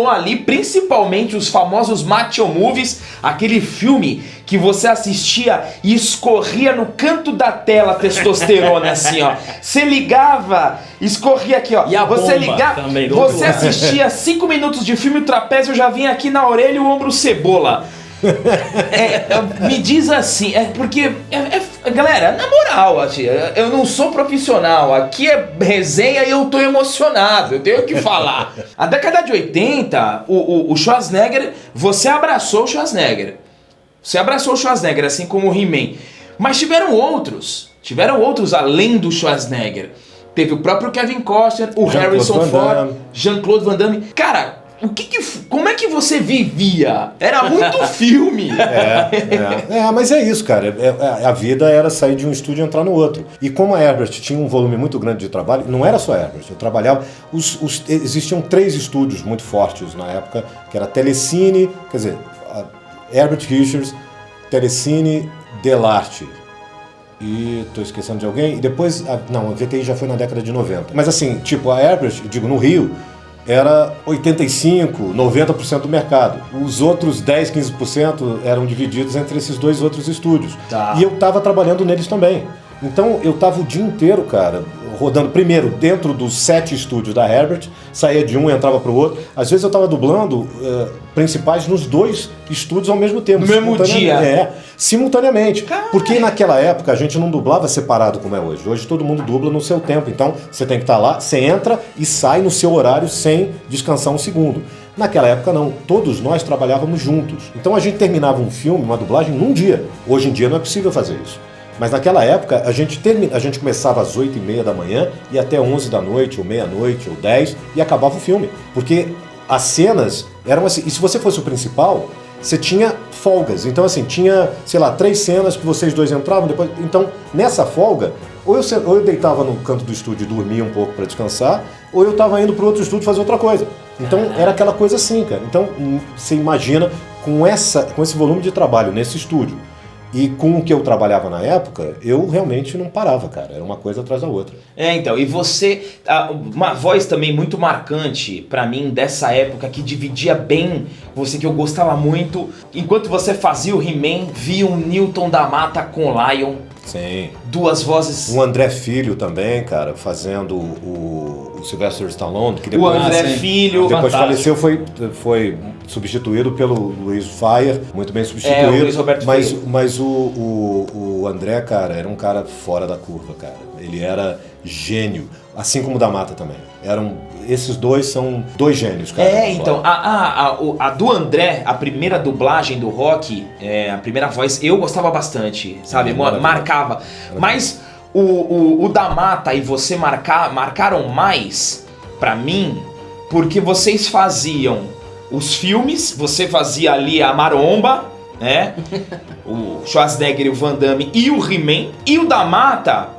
S1: ali, principalmente os famosos Macho Movies, aquele filme que você assistia e escorria no canto da tela testosterona, assim, ó. Você ligava, escorria aqui, ó.
S3: E a
S1: você
S3: bomba
S1: ligava,
S3: também,
S1: você assistia 5 minutos de filme, o trapézio já vinha aqui na orelha e o ombro cebola. Me diz assim, porque galera, na moral, assim, eu não sou profissional, aqui é resenha e eu tô emocionado, eu tenho que falar. A década de 80, o Schwarzenegger, você abraçou o Schwarzenegger, assim como o He-Man, mas tiveram outros além do Schwarzenegger. Teve o próprio Kevin Costner, o Harrison Ford, Jean-Claude Van Damme. Cara, como é que você vivia? Era muito filme.
S2: Mas é isso, cara. A vida era sair de um estúdio e entrar no outro. E como a Herbert tinha um volume muito grande de trabalho, não era só a Herbert, eu trabalhava... Existiam 3 estúdios muito fortes na época, que era Telecine, quer dizer, Herbert Richards, Telecine, Delarte. E tô esquecendo de alguém. E depois... a VTI já foi na década de 90. Mas assim, tipo, a Herbert, digo, no Rio... era 85%, 90% do mercado. Os outros 10%, 15% eram divididos entre esses 2 outros estúdios.
S3: Tá.
S2: E eu estava trabalhando neles também. Então eu estava o dia inteiro, cara, rodando primeiro dentro dos 7 estúdios da Herbert, saía de um e entrava pro outro. Às vezes eu estava dublando principais nos 2 estúdios ao mesmo tempo.
S1: No mesmo dia?
S2: Simultaneamente. Caramba. Porque naquela época a gente não dublava separado como é hoje. Hoje todo mundo dubla no seu tempo. Então você tem que estar lá, você entra e sai no seu horário sem descansar um segundo. Naquela época não, todos nós trabalhávamos juntos. Então a gente terminava um filme, uma dublagem, num dia. Hoje em dia não é possível fazer isso. Mas naquela época a gente começava às 8h30 da manhã e até 11 da noite, ou meia-noite, ou 10, e acabava o filme. Porque as cenas eram assim, e se você fosse o principal, você tinha folgas. Então assim, tinha, sei lá, 3 cenas que vocês 2 entravam, depois. Então, nessa folga, ou eu deitava no canto do estúdio e dormia um pouco para descansar, ou eu estava indo para outro estúdio fazer outra coisa. Então era aquela coisa assim, cara. Então você imagina com esse volume de trabalho nesse estúdio. E com o que eu trabalhava na época, eu realmente não parava, cara. Era uma coisa atrás da outra.
S1: Então, e você... uma voz também muito marcante pra mim dessa época, que dividia bem você, que eu gostava muito. Enquanto você fazia o He-Man, via o Newton da Mata com o Lion.
S2: Sim.
S1: 2 vozes...
S2: O André Filho também, cara, fazendo o Sylvester Stallone. Que depois,
S1: o André Filho...
S2: Depois faleceu, foi substituído pelo Luiz Fire, muito bem substituído.
S1: O Luiz Roberto Filho.
S2: Mas o André, cara, era um cara fora da curva, cara. Ele era gênio, assim como o da Mata também. Esses 2 são 2 gênios, cara.
S1: Então, a do André, a primeira dublagem do Rock, a primeira voz, eu gostava bastante, sabe? Marcava. Mas o da Mata e você marcaram mais, pra mim, porque vocês faziam os filmes, você fazia ali a maromba, né? O Schwarzenegger e o Van Damme e o He-Man. E o da Mata,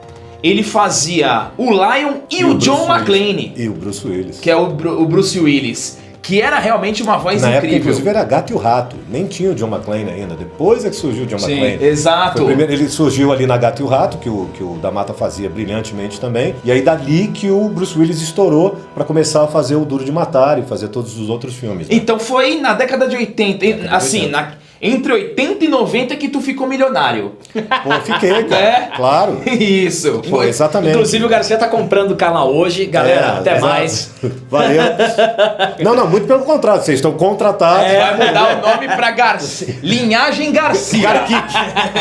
S1: ele fazia o Lion e o John McClane.
S2: E o Bruce Willis.
S1: Que é o Bruce Willis. Que era realmente uma voz
S2: Na época,
S1: incrível.
S2: inclusive, era Gato e o Rato. Nem tinha o John McClane ainda. Depois é que surgiu o John McClane.
S1: Exato.
S2: Foi primeiro, ele surgiu ali na Gato e o Rato, que o da Mata fazia brilhantemente também. E aí dali que o Bruce Willis estourou pra começar a fazer o Duro de Matar e fazer todos os outros filmes. Né?
S1: Então foi na década de 80, assim, entre 80 e 90 que tu ficou milionário.
S2: Pô, fiquei, cara.
S1: É?
S2: Claro.
S1: Isso.
S2: Pô, exatamente.
S3: Inclusive o Garcia tá comprando o canal hoje. Galera, até
S2: exato.
S3: mais.
S2: Valeu. Não, muito pelo contrário. Vocês estão contratados.
S1: Vai mudar o nome pra Linhagem Garcia.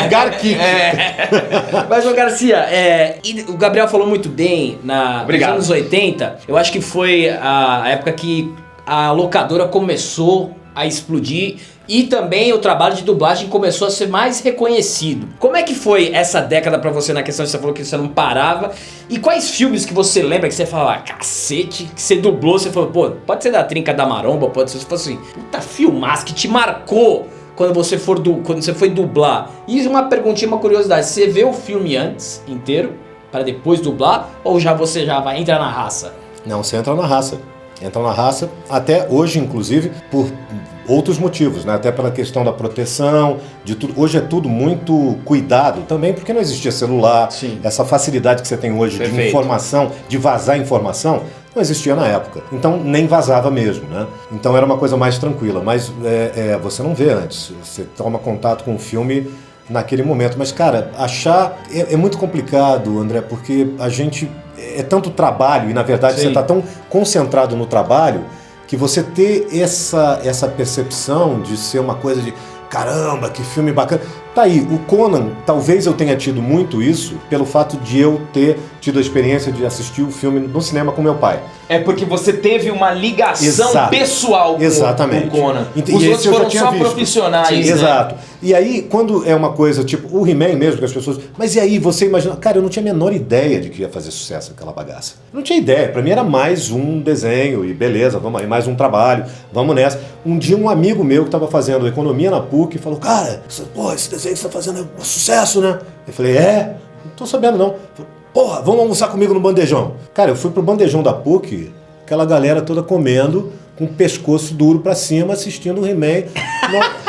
S2: Garkik.
S3: Mas, ô Garcia, e o Gabriel falou muito bem nos
S1: Obrigado.
S3: anos 80. Eu acho que foi a época que a locadora começou a explodir e também o trabalho de dublagem começou a ser mais reconhecido. Como é que foi essa década pra você na questão de você falou que você não parava? E quais filmes que você lembra que você fala, cacete, que você dublou, você falou, pô, pode ser da Trinca da Maromba, pode ser, se fosse assim, puta filmaço que te marcou quando você foi dublar. E uma perguntinha, uma curiosidade, você vê o filme antes, inteiro, para depois dublar, ou você já vai entrar na raça?
S2: Não, você entra na raça. Entra na raça, até hoje, inclusive, por outros motivos, né? Até pela questão da proteção, de tudo. Hoje é tudo muito cuidado também, porque não existia celular.
S3: Sim.
S2: Essa facilidade que você tem hoje de
S1: Perfeito.
S2: informação, de vazar informação, não existia na época. Então nem vazava mesmo, né? Então era uma coisa mais tranquila. Mas você não vê antes. Você toma contato com o filme naquele momento. Mas, cara, achar é muito complicado, André, porque a gente... É tanto trabalho e, na verdade,
S3: Sim.
S2: você está tão concentrado no trabalho que você ter essa percepção de ser uma coisa de caramba, que filme bacana. Tá aí, o Conan, talvez eu tenha tido muito isso pelo fato de eu ter tido a experiência de assistir o filme no cinema com meu pai.
S1: É porque você teve uma ligação
S2: Exato.
S1: pessoal com
S2: Exatamente.
S1: o Conan.
S2: E
S1: Os
S2: esse
S1: outros
S2: eu já
S1: foram
S2: tinha
S1: só
S2: visto.
S1: profissionais,
S2: Sim,
S1: né?
S2: Exato. E aí, quando é uma coisa tipo o He-Man mesmo, que as pessoas... Mas e aí, você imagina... Cara, eu não tinha a menor ideia de que ia fazer sucesso aquela bagaça. Eu não tinha ideia. Pra mim era mais um desenho e beleza, vamos aí, mais um trabalho, vamos nessa. Um dia um amigo meu que tava fazendo economia na PUC falou, cara, esse desenho que você tá fazendo é um sucesso, né? Eu falei, não tô sabendo não. Falei, porra, vamos almoçar comigo no bandejão. Cara, eu fui pro bandejão da PUC, aquela galera toda comendo, com o pescoço duro pra cima, assistindo o He-Man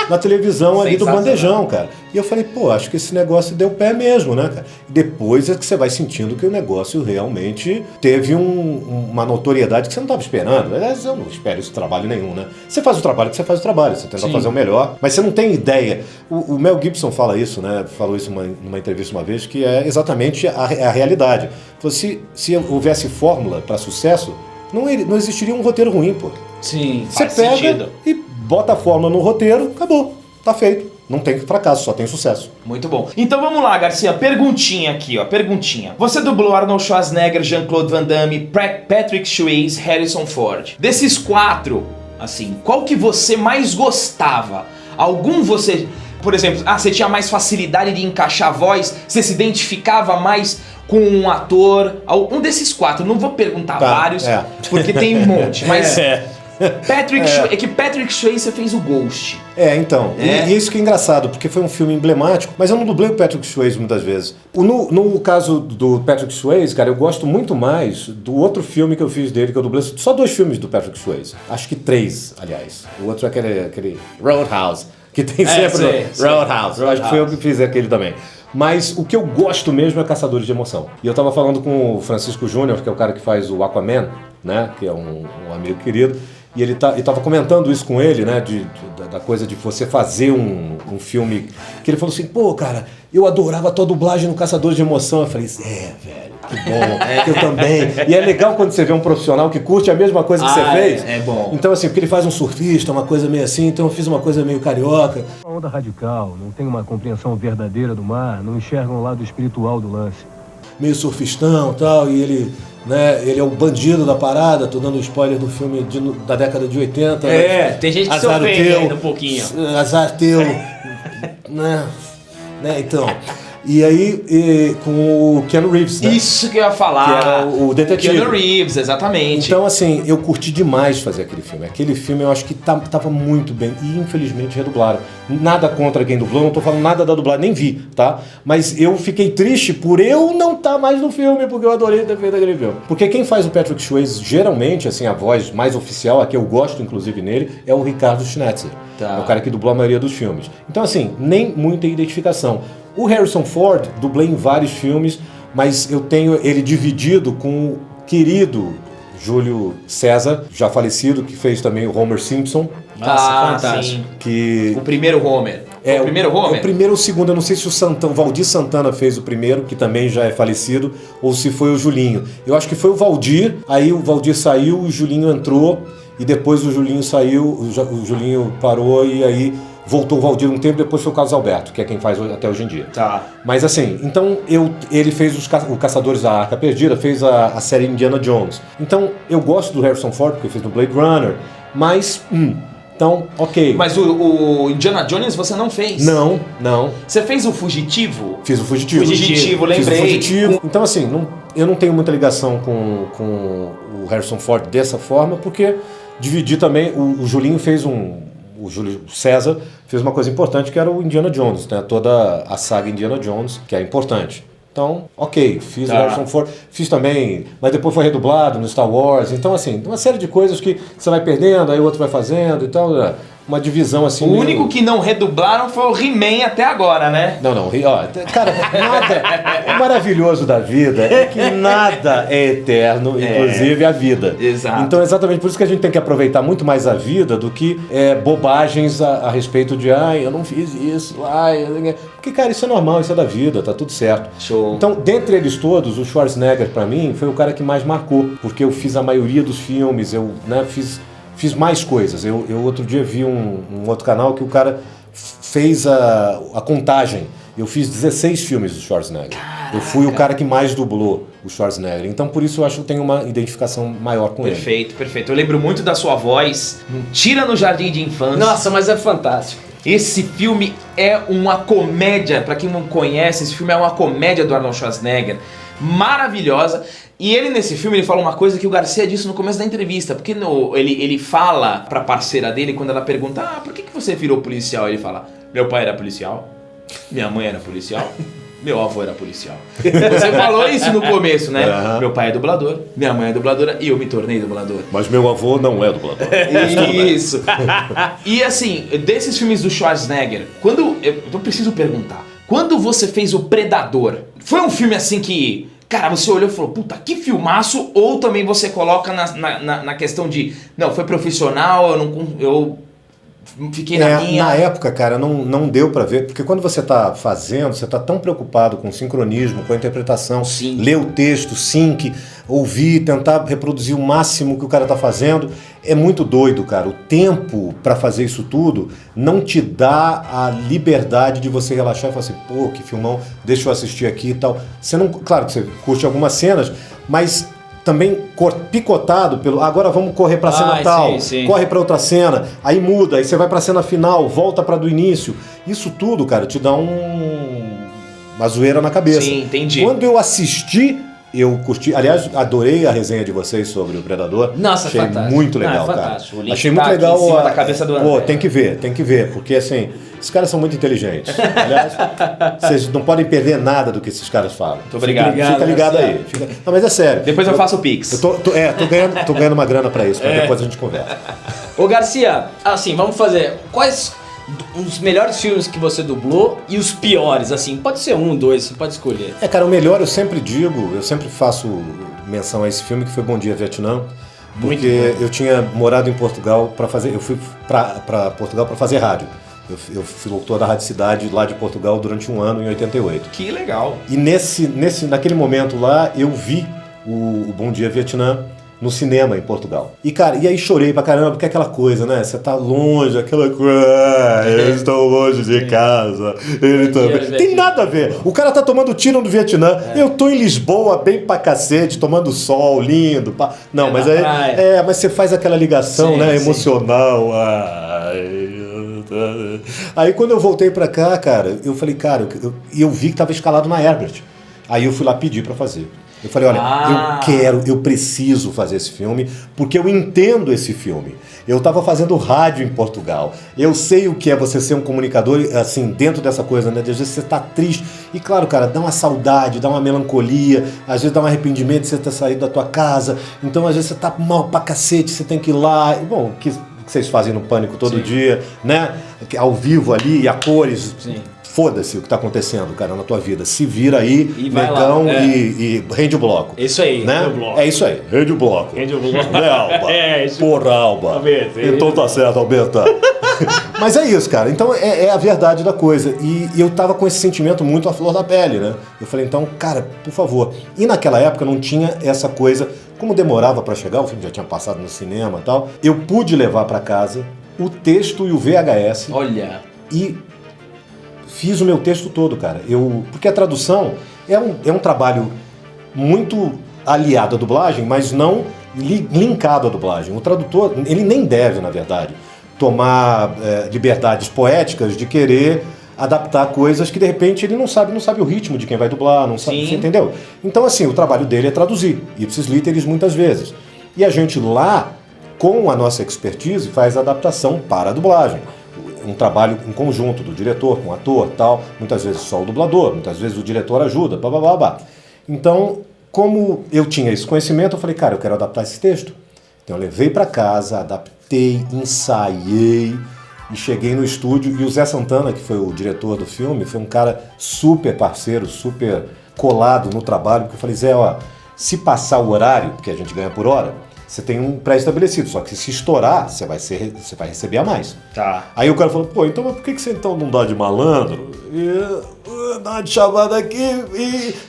S2: na televisão ali do bandejão, cara. E eu falei, pô, acho que esse negócio deu pé mesmo, né, cara? E depois é que você vai sentindo que o negócio realmente teve uma notoriedade que você não estava esperando. Aliás, eu não espero isso trabalho nenhum, né? Você faz o trabalho que você faz o trabalho, você tenta fazer o melhor, mas você não tem ideia. O Mel Gibson fala isso, né? Falou isso numa entrevista uma vez, que é exatamente a realidade. Falou, se houvesse fórmula para sucesso, não existiria um roteiro ruim, pô.
S3: Sim,
S2: Você pega e bota a fórmula no roteiro, acabou, tá feito. Não tem fracasso, só tem sucesso.
S1: Muito bom. Então vamos lá, Garcia. Perguntinha aqui, ó. Perguntinha. Você dublou Arnold Schwarzenegger, Jean-Claude Van Damme, Patrick Swayze, Harrison Ford. Desses 4, assim, qual que você mais gostava? Algum você... Por exemplo, você tinha mais facilidade de encaixar a voz? Você se identificava mais com um ator? Um desses 4. Não vou perguntar vários, porque tem um monte. Mas... Patrick Swayze fez o Ghost.
S2: Então. E isso que é engraçado, porque foi um filme emblemático, mas eu não dublei o Patrick Swayze muitas vezes. No caso do Patrick Swayze, cara, eu gosto muito mais do outro filme que eu fiz dele, que eu dublei. Só 2 filmes do Patrick Swayze. Acho que 3, aliás. O outro é aquele Roadhouse, que tem sempre Roadhouse. Acho que foi eu que fiz aquele também. Mas o que eu gosto mesmo é Caçadores de Emoção. E eu tava falando com o Francisco Júnior, que é o cara que faz o Aquaman, né? Que é um amigo querido. E ele tava comentando isso com ele, né? Da coisa de você fazer um filme. Que ele falou assim, pô, cara, eu adorava a tua dublagem no Caçadores de Emoção. Eu falei, velho, que bom, eu também. E é legal quando você vê um profissional que curte a mesma coisa que você fez.
S1: É bom.
S2: Então, assim, porque ele faz um surfista, uma coisa meio assim, então eu fiz uma coisa meio carioca.
S7: Uma onda radical, não tem uma compreensão verdadeira do mar, não enxergam o lado espiritual do lance.
S2: Meio surfistão e tal, e ele é o bandido da parada, tô dando spoiler do filme da década de 80.
S3: Tem gente que se ofende ainda um pouquinho.
S2: Azar teu, né? Então, E aí, com o Keanu Reeves, né?
S1: Isso que eu ia falar.
S2: Que era o detetive.
S1: Keanu Reeves, exatamente.
S2: Então, assim, eu curti demais fazer aquele filme. Aquele filme eu acho que tava muito bem. E, infelizmente, redublaram. Nada contra quem dublou, não tô falando nada da dublagem, nem vi, tá? Mas eu fiquei triste por eu não estar mais no filme, porque eu adorei ter feito aquele filme. Porque quem faz o Patrick Swayze, geralmente, assim, a voz mais oficial, a que eu gosto, inclusive, nele, é o Ricardo Schnetzer.
S1: Tá.
S2: É o cara que dublou a maioria dos filmes. Então, assim, nem muita identificação. O Harrison Ford, dublei em vários filmes, mas eu tenho ele dividido com o querido Júlio César, já falecido, que fez também o Homer Simpson.
S3: Nossa, fantástico.
S1: Sim.
S2: Que
S1: O primeiro Homer. O primeiro Homer?
S2: O primeiro ou o segundo, eu não sei se o Valdir Santana fez o primeiro, que também já é falecido, ou se foi o Julinho. Eu acho que foi o Valdir, aí o Valdir saiu, o Julinho entrou, e depois o Julinho saiu, o Julinho parou, e aí voltou o Valdir um tempo, depois foi o Carlos Alberto, que é quem faz até hoje em dia.
S1: Tá.
S2: Mas assim, então ele fez o Caçadores da Arca Perdida, fez a série Indiana Jones. Então eu gosto do Harrison Ford, porque fez no Blade Runner, mas... Então, ok.
S1: Mas o Indiana Jones você não fez?
S2: Não.
S1: Você fez o Fugitivo?
S2: Fiz o Fugitivo.
S1: Lembrei.
S2: Fiz o Fugitivo. Então, assim, eu não tenho muita ligação com o Harrison Ford dessa forma, porque dividi também, o Julinho fez o Júlio César fez uma coisa importante, que era o Indiana Jones, né? Toda a saga Indiana Jones, que é importante. Então, ok, fiz o Harrison Ford, fiz também, mas depois foi redublado no Star Wars. Então, assim, uma série de coisas que você vai perdendo, aí o outro vai fazendo e tal. Uma divisão assim.
S1: O único que não redublaram foi o He-Man até agora, né?
S2: Não, ó, cara, nada. O maravilhoso da vida é que nada é eterno, inclusive a vida.
S1: Exato.
S2: Então, exatamente por isso que a gente tem que aproveitar muito mais a vida do que bobagens a respeito de, eu não fiz isso, porque, cara, isso é normal, isso é da vida, tá tudo certo.
S1: Show.
S2: Então, dentre eles todos, o Schwarzenegger, pra mim, foi o cara que mais marcou, porque eu fiz a maioria dos filmes, eu fiz mais coisas. Eu outro dia vi um outro canal que o cara fez a contagem. Eu fiz 16 filmes do Schwarzenegger. Caraca. Eu fui o cara que mais dublou o Schwarzenegger. Então, por isso, eu acho que eu tenho uma identificação maior com ele.
S1: Perfeito. Eu lembro muito da sua voz. Tira no Jardim de Infância.
S3: Nossa, mas é fantástico.
S1: Esse filme é uma comédia. Pra quem não conhece, esse filme é uma comédia do Arnold Schwarzenegger. Maravilhosa. E ele nesse filme, ele fala uma coisa que o Garcia disse no começo da entrevista, porque ele fala pra parceira dele, quando ela pergunta, por que você virou policial? Ele fala, meu pai era policial, minha mãe era policial, meu avô era policial. Você falou isso no começo, né?
S2: Uhum.
S1: Meu pai é dublador, minha mãe é dubladora e eu me tornei dublador.
S2: Mas meu avô não é dublador.
S1: Isso. E assim, desses filmes do Schwarzenegger, eu preciso perguntar, quando você fez o Predador, foi um filme assim que... Cara, você olhou e falou, puta, que filmaço, ou também você coloca na questão de, não, foi profissional, eu fiquei na minha...
S2: Na época, cara, não deu pra ver, porque quando você tá fazendo, você tá tão preocupado com o sincronismo, com a interpretação,
S1: Sim.
S2: ler o texto, sync, ouvir, tentar reproduzir o máximo que o cara tá fazendo, é muito doido, cara. O tempo pra fazer isso tudo não te dá a liberdade de você relaxar e falar assim, pô, que filmão, deixa eu assistir aqui e tal. Você não, claro que você curte algumas cenas, mas também picotado pelo, agora vamos correr pra cena tal,
S3: sim.
S2: corre pra outra cena, aí muda, aí você vai pra cena final, volta pra do início. Isso tudo, cara, te dá uma zoeira na cabeça.
S1: Sim, entendi.
S2: Quando eu assisti, eu curti. Aliás, adorei a resenha de vocês sobre o Predador.
S3: Nossa,
S2: achei
S3: fantástico.
S2: muito legal,
S3: Não, é
S2: cara.
S3: fantástico. O link
S2: Achei
S1: tá
S2: muito
S1: aqui
S2: legal.
S1: em cima da cabeça do André.
S2: Pô, tem que ver, porque assim, esses caras são muito inteligentes. Aliás, vocês não podem perder nada do que esses caras falam.
S1: Muito obrigado.
S2: Fica ligado aí. Não, mas é sério.
S1: Depois eu faço o Pix.
S2: Tô ganhando uma grana pra isso, mas depois a gente conversa.
S3: Ô Garcia, assim, vamos fazer. Quais os melhores filmes que você dublou e os piores, assim? Pode ser um, dois, você pode escolher.
S2: Cara, o melhor eu sempre digo, eu sempre faço menção a esse filme que foi Bom Dia Vietnã. Porque eu tinha morado em Portugal para fazer. Eu fui para Portugal para fazer rádio. Eu fui locutor da Rádio Cidade lá de Portugal durante um ano, em 88.
S1: Que legal.
S2: E naquele momento lá, eu vi o Bom Dia Vietnã no cinema em Portugal. E, cara, e aí chorei pra caramba, porque é aquela coisa, né? Você tá longe, aquela coisa, eles estão longe de casa, ele também. Tem nada a ver. O cara tá tomando tiro no Vietnã, eu tô em Lisboa, bem pra cacete, tomando sol, lindo. Não, mas aí, mas você faz aquela ligação,
S3: Sim,
S2: né,
S3: sim.
S2: emocional. Aí quando eu voltei pra cá, cara, eu falei, cara, eu vi que tava escalado na Herbert. Aí eu fui lá pedir pra fazer. Eu falei, olha, eu preciso fazer esse filme, porque eu entendo esse filme. Eu estava fazendo rádio em Portugal. Eu sei o que é você ser um comunicador, assim, dentro dessa coisa, né? De às vezes você tá triste. E claro, cara, dá uma saudade, dá uma melancolia, às vezes dá um arrependimento de você ter saído da tua casa. Então, às vezes você tá mal pra cacete, você tem que ir lá. E, bom, que vocês fazem no Pânico todo dia, né? Ao vivo ali, e a cores.
S3: Sim.
S2: Foda-se o que tá acontecendo, cara, na tua vida. Se vira aí,
S3: E vai
S2: negão,
S3: lá,
S2: e rende o bloco.
S3: Isso aí,
S2: né?
S3: rende o bloco.
S2: É isso aí, rende o bloco.
S3: Rende o bloco.
S2: Né, Alba?
S3: Isso.
S2: Porra, Alba.
S3: Albeta,
S2: Então tá certo, Albeta. Mas é isso, cara. Então é a verdade da coisa. E eu tava com esse sentimento muito à flor da pele, né? Eu falei, então, cara, por favor. E naquela época não tinha essa coisa, como demorava pra chegar, o filme já tinha passado no cinema e tal, eu pude levar pra casa o texto e o VHS.
S1: Olha.
S2: E fiz o meu texto todo, cara. Porque a tradução é um trabalho muito aliado à dublagem, mas não linkado à dublagem. O tradutor, ele nem deve, na verdade, tomar liberdades poéticas de querer adaptar coisas que, de repente, ele não sabe o ritmo de quem vai dublar, não sabe, você entendeu? Então, assim, o trabalho dele é traduzir, ipsis literis muitas vezes. E a gente lá, com a nossa expertise, faz a adaptação para a dublagem. Um trabalho em conjunto do diretor com o ator, tal, muitas vezes só o dublador, muitas vezes o diretor ajuda, blá, blá, blá, blá. Então, como eu tinha esse conhecimento, eu falei, cara, eu quero adaptar esse texto. Então eu levei para casa, adaptei, ensaiei e cheguei no estúdio. E o Zé Santana, que foi o diretor do filme, foi um cara super parceiro, super colado no trabalho, porque eu falei, Zé, ó, se passar o horário, porque a gente ganha por hora, você tem um pré-estabelecido, só que se estourar, você vai receber a mais.
S1: Tá.
S2: Aí o cara falou, pô, então mas por que você então não dá de malandro? Dá uma de chavada aqui,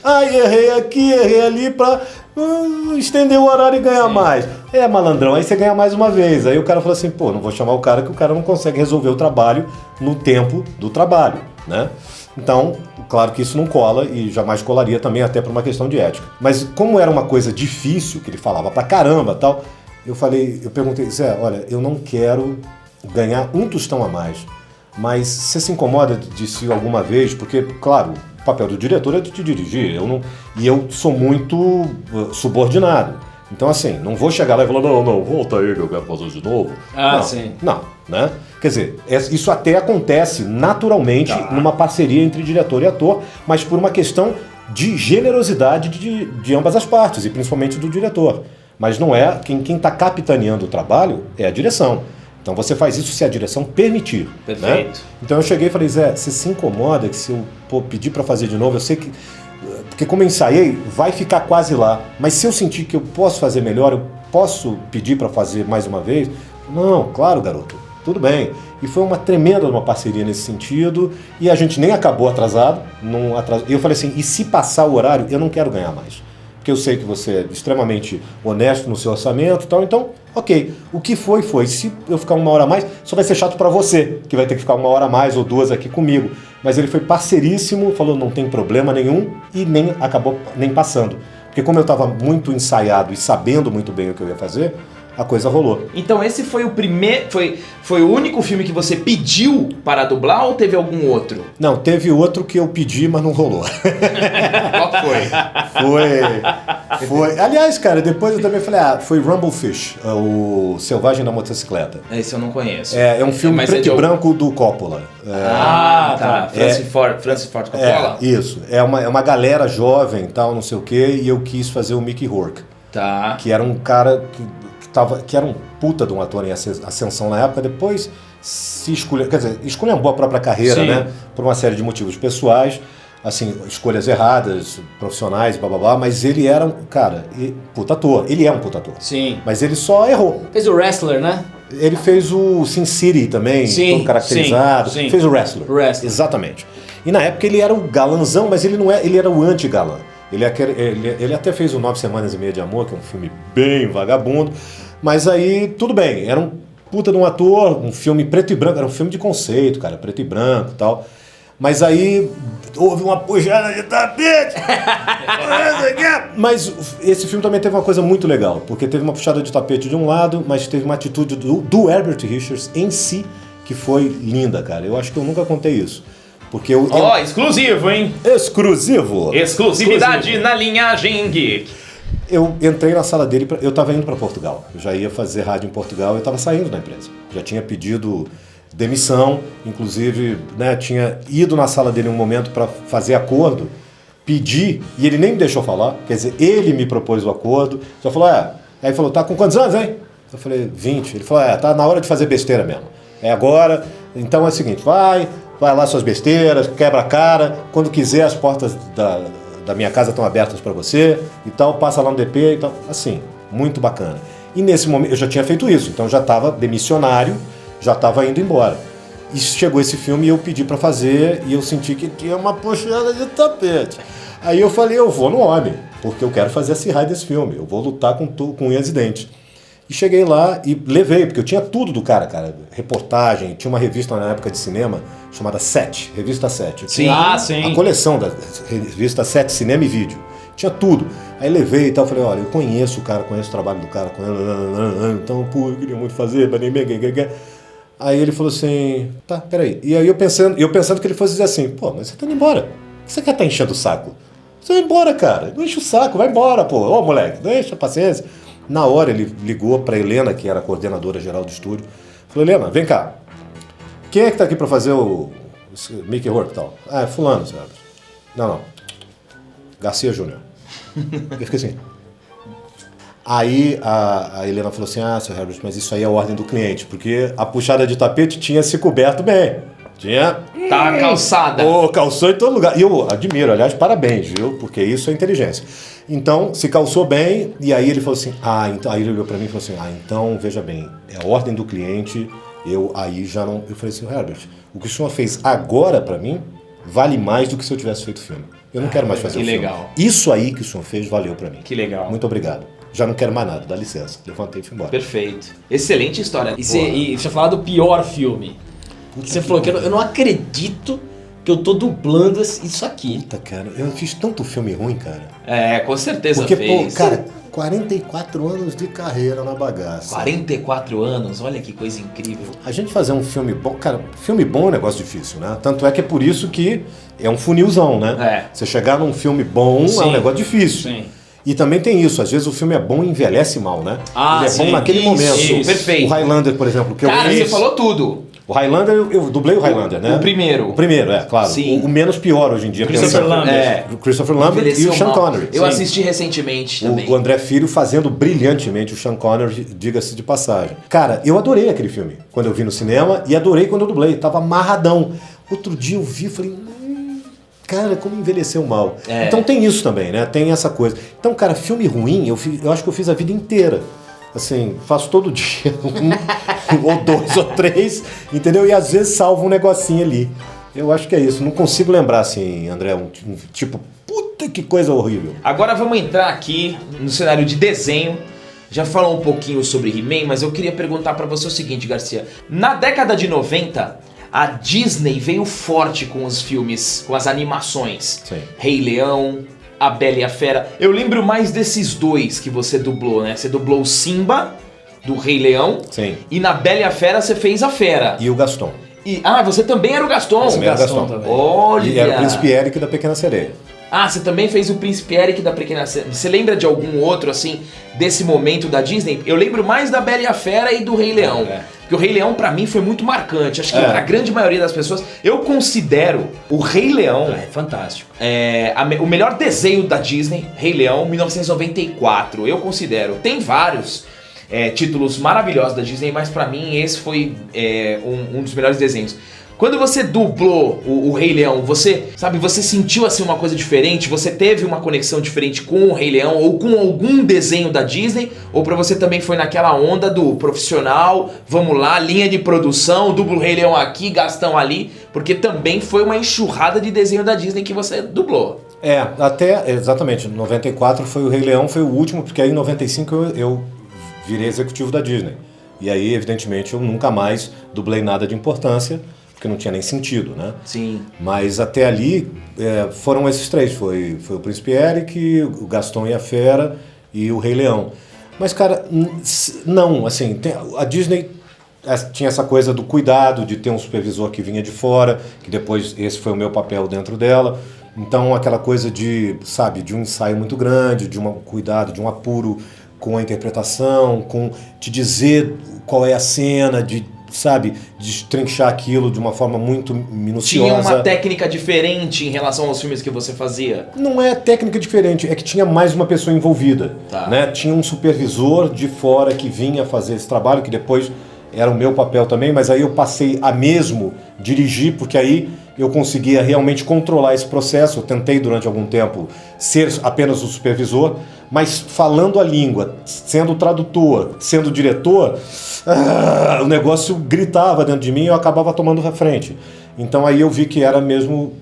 S2: errei aqui, errei ali pra estender o horário e ganhar mais. É, malandrão, aí você ganha mais uma vez. Aí o cara falou assim, pô, não vou chamar o cara que o cara não consegue resolver o trabalho no tempo do trabalho, né? Então, claro que isso não cola e jamais colaria também até por uma questão de ética. Mas como era uma coisa difícil, que ele falava pra caramba e tal, eu perguntei, Zé, olha, eu não quero ganhar um tostão a mais, mas você se incomoda de se alguma vez, porque, claro, o papel do diretor é de te dirigir, e eu sou muito subordinado. Então, assim, não vou chegar lá e falar, não, volta aí que eu quero fazer de novo.
S3: Ah,
S2: não,
S3: sim.
S2: Não, né? Quer dizer, isso até acontece naturalmente numa parceria entre diretor e ator, mas por uma questão de generosidade de ambas as partes, e principalmente do diretor. Mas não é, quem está capitaneando o trabalho é a direção. Então você faz isso se a direção permitir.
S1: Perfeito.
S2: Né? Então eu cheguei e falei, Zé, você se incomoda que se eu pedir para fazer de novo, eu sei que... Porque como eu ensaiei, vai ficar quase lá. Mas se eu sentir que eu posso fazer melhor, eu posso pedir para fazer mais uma vez? Não, claro, garoto. Tudo bem. E foi uma tremenda parceria nesse sentido. E a gente nem acabou atrasado. E eu falei assim, e se passar o horário, eu não quero ganhar mais. Porque eu sei que você é extremamente honesto no seu orçamento e tal. Então, ok. O que foi. Se eu ficar uma hora a mais, só vai ser chato para você, que vai ter que ficar uma hora a mais ou duas aqui comigo. Mas ele foi parceiríssimo, falou não tem problema nenhum e acabou nem passando. Porque como eu estava muito ensaiado e sabendo muito bem o que eu ia fazer, a coisa rolou.
S1: Então esse foi o primeiro, foi o único filme que você pediu para dublar ou teve algum outro?
S2: Não, teve outro que eu pedi, mas não rolou.
S1: Qual foi?
S2: Foi. Aliás, cara, depois eu também falei, foi Rumblefish, o Selvagem da Motocicleta.
S1: Esse eu não conheço.
S2: É um filme
S1: Mas
S2: preto e branco do Coppola.
S1: Tá. Francis Ford Coppola?
S2: Isso. É uma galera jovem, tal, não sei o quê, e eu quis fazer o Mickey Rourke.
S1: Tá.
S2: Que era um cara que era um puta de um ator em ascensão na época, depois se escolheu a própria carreira,
S3: Sim.
S2: né? Por uma série de motivos pessoais, assim, escolhas erradas, profissionais, blá blá blá, mas ele era puta ator, ele é um puta ator.
S3: Sim.
S2: Mas ele só errou.
S3: Fez o Wrestler, né?
S2: Ele fez o Sin City também,
S3: Sim,
S2: todo caracterizado,
S3: sim.
S2: fez o Wrestler. Exatamente. E na época ele era o galanzão, mas ele era o anti-galã. Ele até fez o 9 Semanas e Meia de Amor, que é um filme bem vagabundo, mas aí tudo bem, era um puta de um ator, um filme preto e branco, era um filme de conceito, cara, preto e branco e tal. Mas aí houve uma puxada de tapete. Mas esse filme também teve uma coisa muito legal, porque teve uma puxada de tapete de um lado, mas teve uma atitude do Herbert Richards em si, que foi linda, cara. Eu acho que eu nunca contei isso. Porque eu...
S1: Ó, exclusivo, hein?
S2: Exclusivo!
S1: Exclusividade na linhagem geek.
S2: Eu entrei na sala dele, eu estava indo para Portugal. Eu já ia fazer rádio em Portugal, eu estava saindo da empresa. Já tinha pedido demissão, inclusive, né, tinha ido na sala dele um momento para fazer acordo, pedi, e ele nem me deixou falar, quer dizer, ele me propôs o acordo, só falou, aí ele falou, tá com quantos anos, hein? Eu falei, 20. Ele falou, tá na hora de fazer besteira mesmo. É agora, então é o seguinte, vai lá suas besteiras, quebra a cara, quando quiser as portas da minha casa estão abertas para você e tal, passa lá no DP e tal, assim, muito bacana. E nesse momento, eu já tinha feito isso, então já estava demissionário, já estava indo embora. E chegou esse filme e eu pedi para fazer e eu senti que tinha uma puxada de tapete. Aí eu falei, eu vou no homem, porque eu quero fazer esse raio desse filme, eu vou lutar com unhas e dentes. E cheguei lá e levei, porque eu tinha tudo do cara, reportagem, tinha uma revista na época de cinema chamada 7, Revista 7.
S1: Sim.
S3: Sim.
S2: A coleção da revista 7, Cinema e Vídeo. Tinha tudo. Aí levei e tal, falei, olha, eu conheço o cara, conheço o trabalho do cara, então, pô, eu queria muito fazer, Aí ele falou assim, tá, peraí. E aí eu pensando que ele fosse dizer assim, pô, mas você tá indo embora. Por que você quer estar enchendo o saco? Você vai embora, cara. Não enche o saco, vai embora, pô. Ô, moleque, não enche a paciência. Na hora ele ligou pra Helena, que era a coordenadora geral do estúdio. Falou, Helena, vem cá. Quem é que tá aqui pra fazer o Mickey Rourke e tal? Ah, é fulano, sabe? Não. Garcia Júnior. Eu fiquei assim. Aí a Helena falou assim, seu Herbert, mas isso aí é a ordem do cliente, porque a puxada de tapete tinha se coberto bem. Tinha...
S1: Tá calçada.
S2: Calçou em todo lugar. E eu admiro, aliás, parabéns, viu? Porque isso é inteligência. Então, se calçou bem, e aí ele falou assim, então, aí ele olhou pra mim e falou assim, então, veja bem, é a ordem do cliente, eu falei assim, Herbert, o que o senhor fez agora pra mim, vale mais do que se eu tivesse feito filme. Eu não quero mais fazer o filme.
S1: Que legal.
S2: Isso aí que o senhor fez valeu pra mim.
S1: Que legal.
S2: Muito obrigado. Já não quero mais nada, dá licença. Levantei e fui embora.
S1: Perfeito. Excelente história.
S3: E você falou do pior filme. Você falou que eu não acredito que eu tô dublando isso aqui.
S2: Puta, cara, eu fiz tanto filme ruim, cara.
S1: É, com certeza
S2: Porque,
S1: fez.
S2: pô, cara, 44 anos de carreira na bagaça.
S1: 44 anos, olha que coisa incrível.
S2: A gente fazer um filme bom, cara, filme bom é um negócio difícil, né? Tanto é que é por isso que é um funilzão, né?
S1: É.
S2: Você chegar num filme bom é um negócio difícil.
S3: Sim.
S2: E também tem isso, às vezes o filme é bom e envelhece mal, né? Ele é
S3: sim,
S2: bom naquele
S1: isso,
S2: momento.
S1: perfeito.
S2: O Highlander, por exemplo, que
S1: Cara,
S2: eu fiz.
S1: você falou tudo.
S2: O Highlander, eu dublei o Highlander, né?
S1: O primeiro.
S2: O primeiro, claro.
S1: Sim.
S2: O menos pior hoje em dia.
S3: Christopher
S2: pensando.
S3: Lambert.
S1: É.
S2: O Christopher Lambert e
S1: Envelheceu
S2: o Sean
S1: mal.
S2: Connery.
S1: Eu
S2: Sim.
S1: assisti recentemente também.
S2: O André Filho fazendo brilhantemente o Sean Connery, diga-se de passagem. Cara, eu adorei aquele filme quando eu vi no cinema e adorei quando eu dublei. Tava amarradão. Outro dia eu vi e falei... Cara, como envelheceu mal.
S1: É.
S2: Então tem isso também, né? Tem essa coisa. Então, cara, filme ruim, eu acho que eu fiz a vida inteira. Assim, faço todo dia, ou 2 ou 3, entendeu? E às vezes salvo um negocinho ali. Eu acho que é isso. Não consigo lembrar, assim, André, um tipo, puta que coisa horrível.
S1: Agora vamos entrar aqui no cenário de desenho. Já falou um pouquinho sobre He-Man, mas eu queria perguntar pra você o seguinte, Garcia. Na década de 90, a Disney veio forte com os filmes, com as animações.
S2: Sim.
S1: Rei Leão, A Bela e a Fera. Eu lembro mais desses dois que você dublou, né? Você dublou o Simba, do Rei Leão.
S2: Sim.
S1: E na Bela e a Fera você fez a Fera.
S2: E o Gaston.
S1: Você também era o Gaston.
S2: Também era o Gaston.
S3: também.
S1: Olha!
S2: E era o Príncipe Eric da Pequena Sereia.
S1: Você também fez o Príncipe Eric da Pequena Sereia. Você lembra de algum outro, assim, desse momento da Disney? Eu lembro mais da Bela e a Fera e do Rei Leão. Porque o Rei Leão, pra mim, foi muito marcante. Acho que a grande maioria das pessoas... Eu considero o Rei Leão...
S3: É fantástico.
S1: O melhor desenho da Disney, Rei Leão, 1994. Eu considero. Tem vários títulos maravilhosos da Disney, mas pra mim esse foi um dos melhores desenhos. Quando você dublou o Rei Leão, você sentiu assim uma coisa diferente? Você teve uma conexão diferente com o Rei Leão ou com algum desenho da Disney? Ou pra você também foi naquela onda do profissional, vamos lá, linha de produção, dublo o Rei Leão aqui, Gastão ali? Porque também foi uma enxurrada de desenho da Disney que você dublou.
S2: Exatamente, 94 foi o Rei Leão, foi o último, porque aí em 95 eu virei executivo da Disney. E aí, evidentemente, eu nunca mais dublei nada de importância, porque não tinha nem sentido, né?
S1: Sim.
S2: Mas até ali foram esses três, foi o Príncipe Eric, o Gaston e a Fera e o Rei Leão. Mas, cara, não, assim, a Disney tinha essa coisa do cuidado, de ter um supervisor que vinha de fora, que depois esse foi o meu papel dentro dela. Então aquela coisa de, sabe, de um ensaio muito grande, de um cuidado, de um apuro com a interpretação, com te dizer qual é a cena, de, sabe, destrinchar aquilo de uma forma muito minuciosa.
S1: Tinha uma técnica diferente em relação aos filmes que você fazia?
S2: Não é técnica diferente, é que tinha mais uma pessoa envolvida, né? Tinha um supervisor de fora que vinha fazer esse trabalho, que depois era o meu papel também, mas aí eu passei a mesmo dirigir, porque aí eu conseguia realmente controlar esse processo. Eu tentei durante algum tempo ser apenas o supervisor, mas falando a língua, sendo tradutor, sendo diretor, o negócio gritava dentro de mim e eu acabava tomando a frente. Então aí eu vi que era mesmo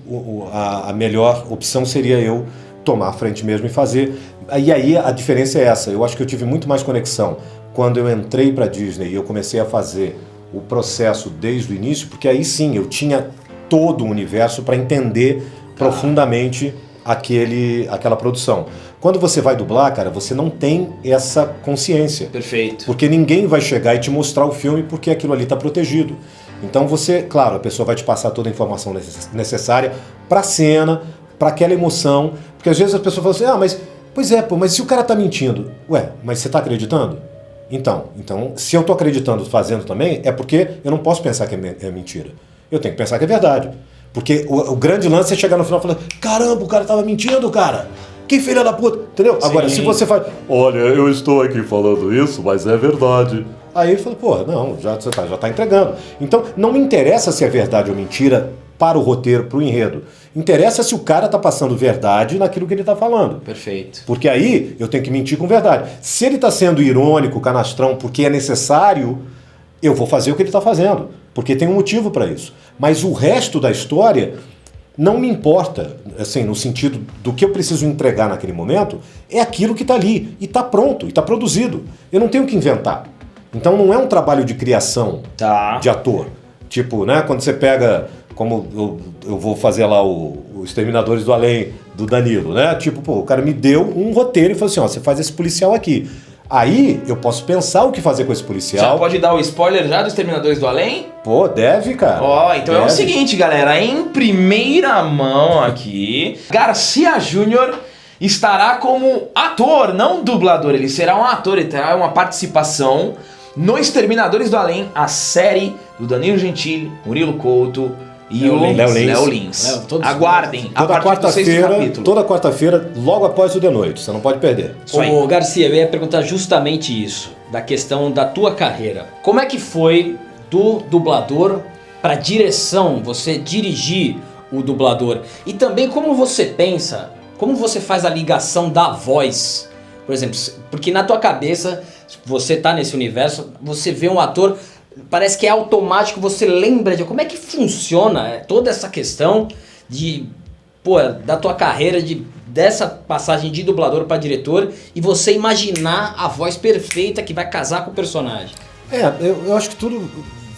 S2: a melhor opção seria eu tomar a frente mesmo e fazer. E aí a diferença é essa, eu acho que eu tive muito mais conexão quando eu entrei para a Disney e eu comecei a fazer o processo desde o início, porque aí sim eu tinha todo o universo para entender profundamente aquela produção. Quando você vai dublar, cara, você não tem essa consciência.
S1: Perfeito.
S2: Porque ninguém vai chegar e te mostrar o filme porque aquilo ali está protegido. Então você, claro, a pessoa vai te passar toda a informação necessária para a cena, para aquela emoção, porque às vezes a pessoa fala assim, mas se o cara tá mentindo, mas você tá acreditando? Então, se eu tô acreditando fazendo também, é porque eu não posso pensar que é mentira. Eu tenho que pensar que é verdade. Porque o grande lance é chegar no final e falar, caramba, o cara tava mentindo, cara. Que filha da puta. Entendeu? Sim. Agora, se você faz, olha, eu estou aqui falando isso, mas é verdade. Aí ele fala, não, já tá entregando. Então, não me interessa se é verdade ou mentira para o roteiro, para o enredo. Interessa se o cara tá passando verdade naquilo que ele tá falando.
S1: Perfeito.
S2: Porque aí eu tenho que mentir com verdade. Se ele tá sendo irônico, canastrão, porque é necessário, eu vou fazer o que ele tá fazendo. Porque tem um motivo para isso. Mas o resto da história não me importa, assim, no sentido do que eu preciso entregar naquele momento, é aquilo que tá ali. E tá pronto, e tá produzido. Eu não tenho que inventar. Então não é um trabalho de criação de ator. Tipo, né, quando você pega, como eu vou fazer lá o Exterminadores do Além, do Danilo, né? Tipo, o cara me deu um roteiro e falou assim, você faz esse policial aqui. Aí eu posso pensar o que fazer com esse policial.
S1: Já pode dar o spoiler já do Exterminadores do Além?
S2: Pô, deve, cara.
S1: Então
S2: deve.
S1: É o seguinte, galera, em primeira mão aqui, Garcia Júnior estará como ator, não dublador, ele será um ator, ele terá uma participação no Exterminadores do Além, a série do Danilo Gentili, Murilo Couto e o Léo Lins. Aguardem a partir do sexto capítulo.
S2: Toda quarta-feira, logo após o The Noite, você não pode perder.
S3: Ô Garcia, eu ia perguntar justamente isso, da questão da tua carreira. Como é que foi do dublador para direção, você dirigir o dublador? E também como você pensa, como você faz a ligação da voz? Por exemplo, porque na tua cabeça, você tá nesse universo, você vê um ator, parece que é automático, você lembra de como é que funciona toda essa questão da tua carreira, dessa passagem de dublador para diretor e você imaginar a voz perfeita que vai casar com o personagem.
S2: Eu acho que tudo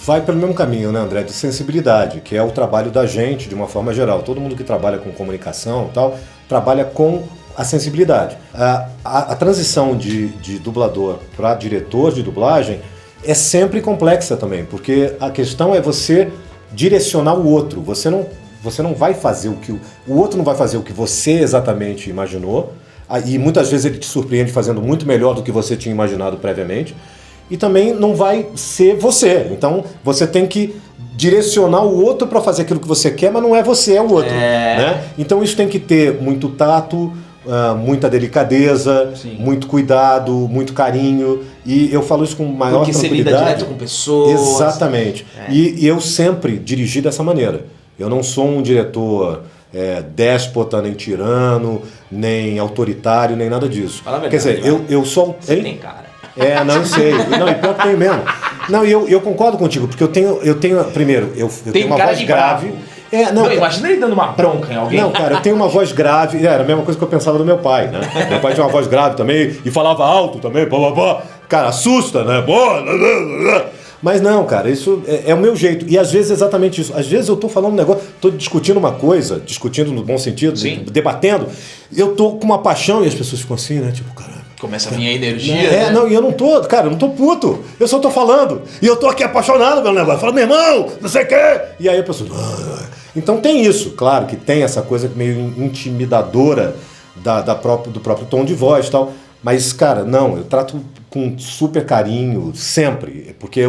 S2: vai pelo mesmo caminho, né, André, de sensibilidade, que é o trabalho da gente de uma forma geral. Todo mundo que trabalha com comunicação e tal, trabalha com a sensibilidade. A transição de dublador para diretor de dublagem é sempre complexa também, porque a questão é você direcionar o outro. Você não vai fazer o outro não vai fazer o que você exatamente imaginou, e muitas vezes ele te surpreende fazendo muito melhor do que você tinha imaginado previamente, e também não vai ser você. Então você tem que direcionar o outro para fazer aquilo que você quer, mas não é você, é o outro. Né? Então isso tem que ter muito tato, muita delicadeza, sim, muito cuidado, muito carinho, e eu falo isso com maior tranquilidade.
S1: Porque você lida direto com pessoas.
S2: Exatamente. E eu sempre dirigi dessa maneira. Eu não sou um diretor déspota, nem tirano, nem autoritário, nem nada disso.
S1: Fala a verdade,
S2: quer dizer, eu sou...
S1: Você tem cara.
S2: Não sei. Não, e pior que tem mesmo. Não, e eu concordo contigo, porque eu tenho primeiro, eu tenho uma voz grave.
S1: Imagina ele dando uma bronca em alguém.
S2: Não, cara, eu tenho uma voz grave. Era a mesma coisa que eu pensava do meu pai, né? Meu pai tinha uma voz grave também e falava alto também. Cara, assusta, né? Mas não, cara, isso é o meu jeito. E às vezes é exatamente isso. Às vezes eu tô falando um negócio, tô discutindo uma coisa, discutindo no bom sentido, debatendo, eu tô com uma paixão e as pessoas ficam assim, né? Tipo, caramba.
S1: Começa a vir a energia, né?
S2: Não, e eu não tô, cara, eu não tô puto. Eu só tô falando. E eu tô aqui apaixonado pelo negócio. Falo, meu irmão, não sei o quê. E aí a pessoa... Então tem isso, claro que tem essa coisa meio intimidadora do próprio tom de voz e tal. Mas, cara, não, eu trato com super carinho, sempre. Porque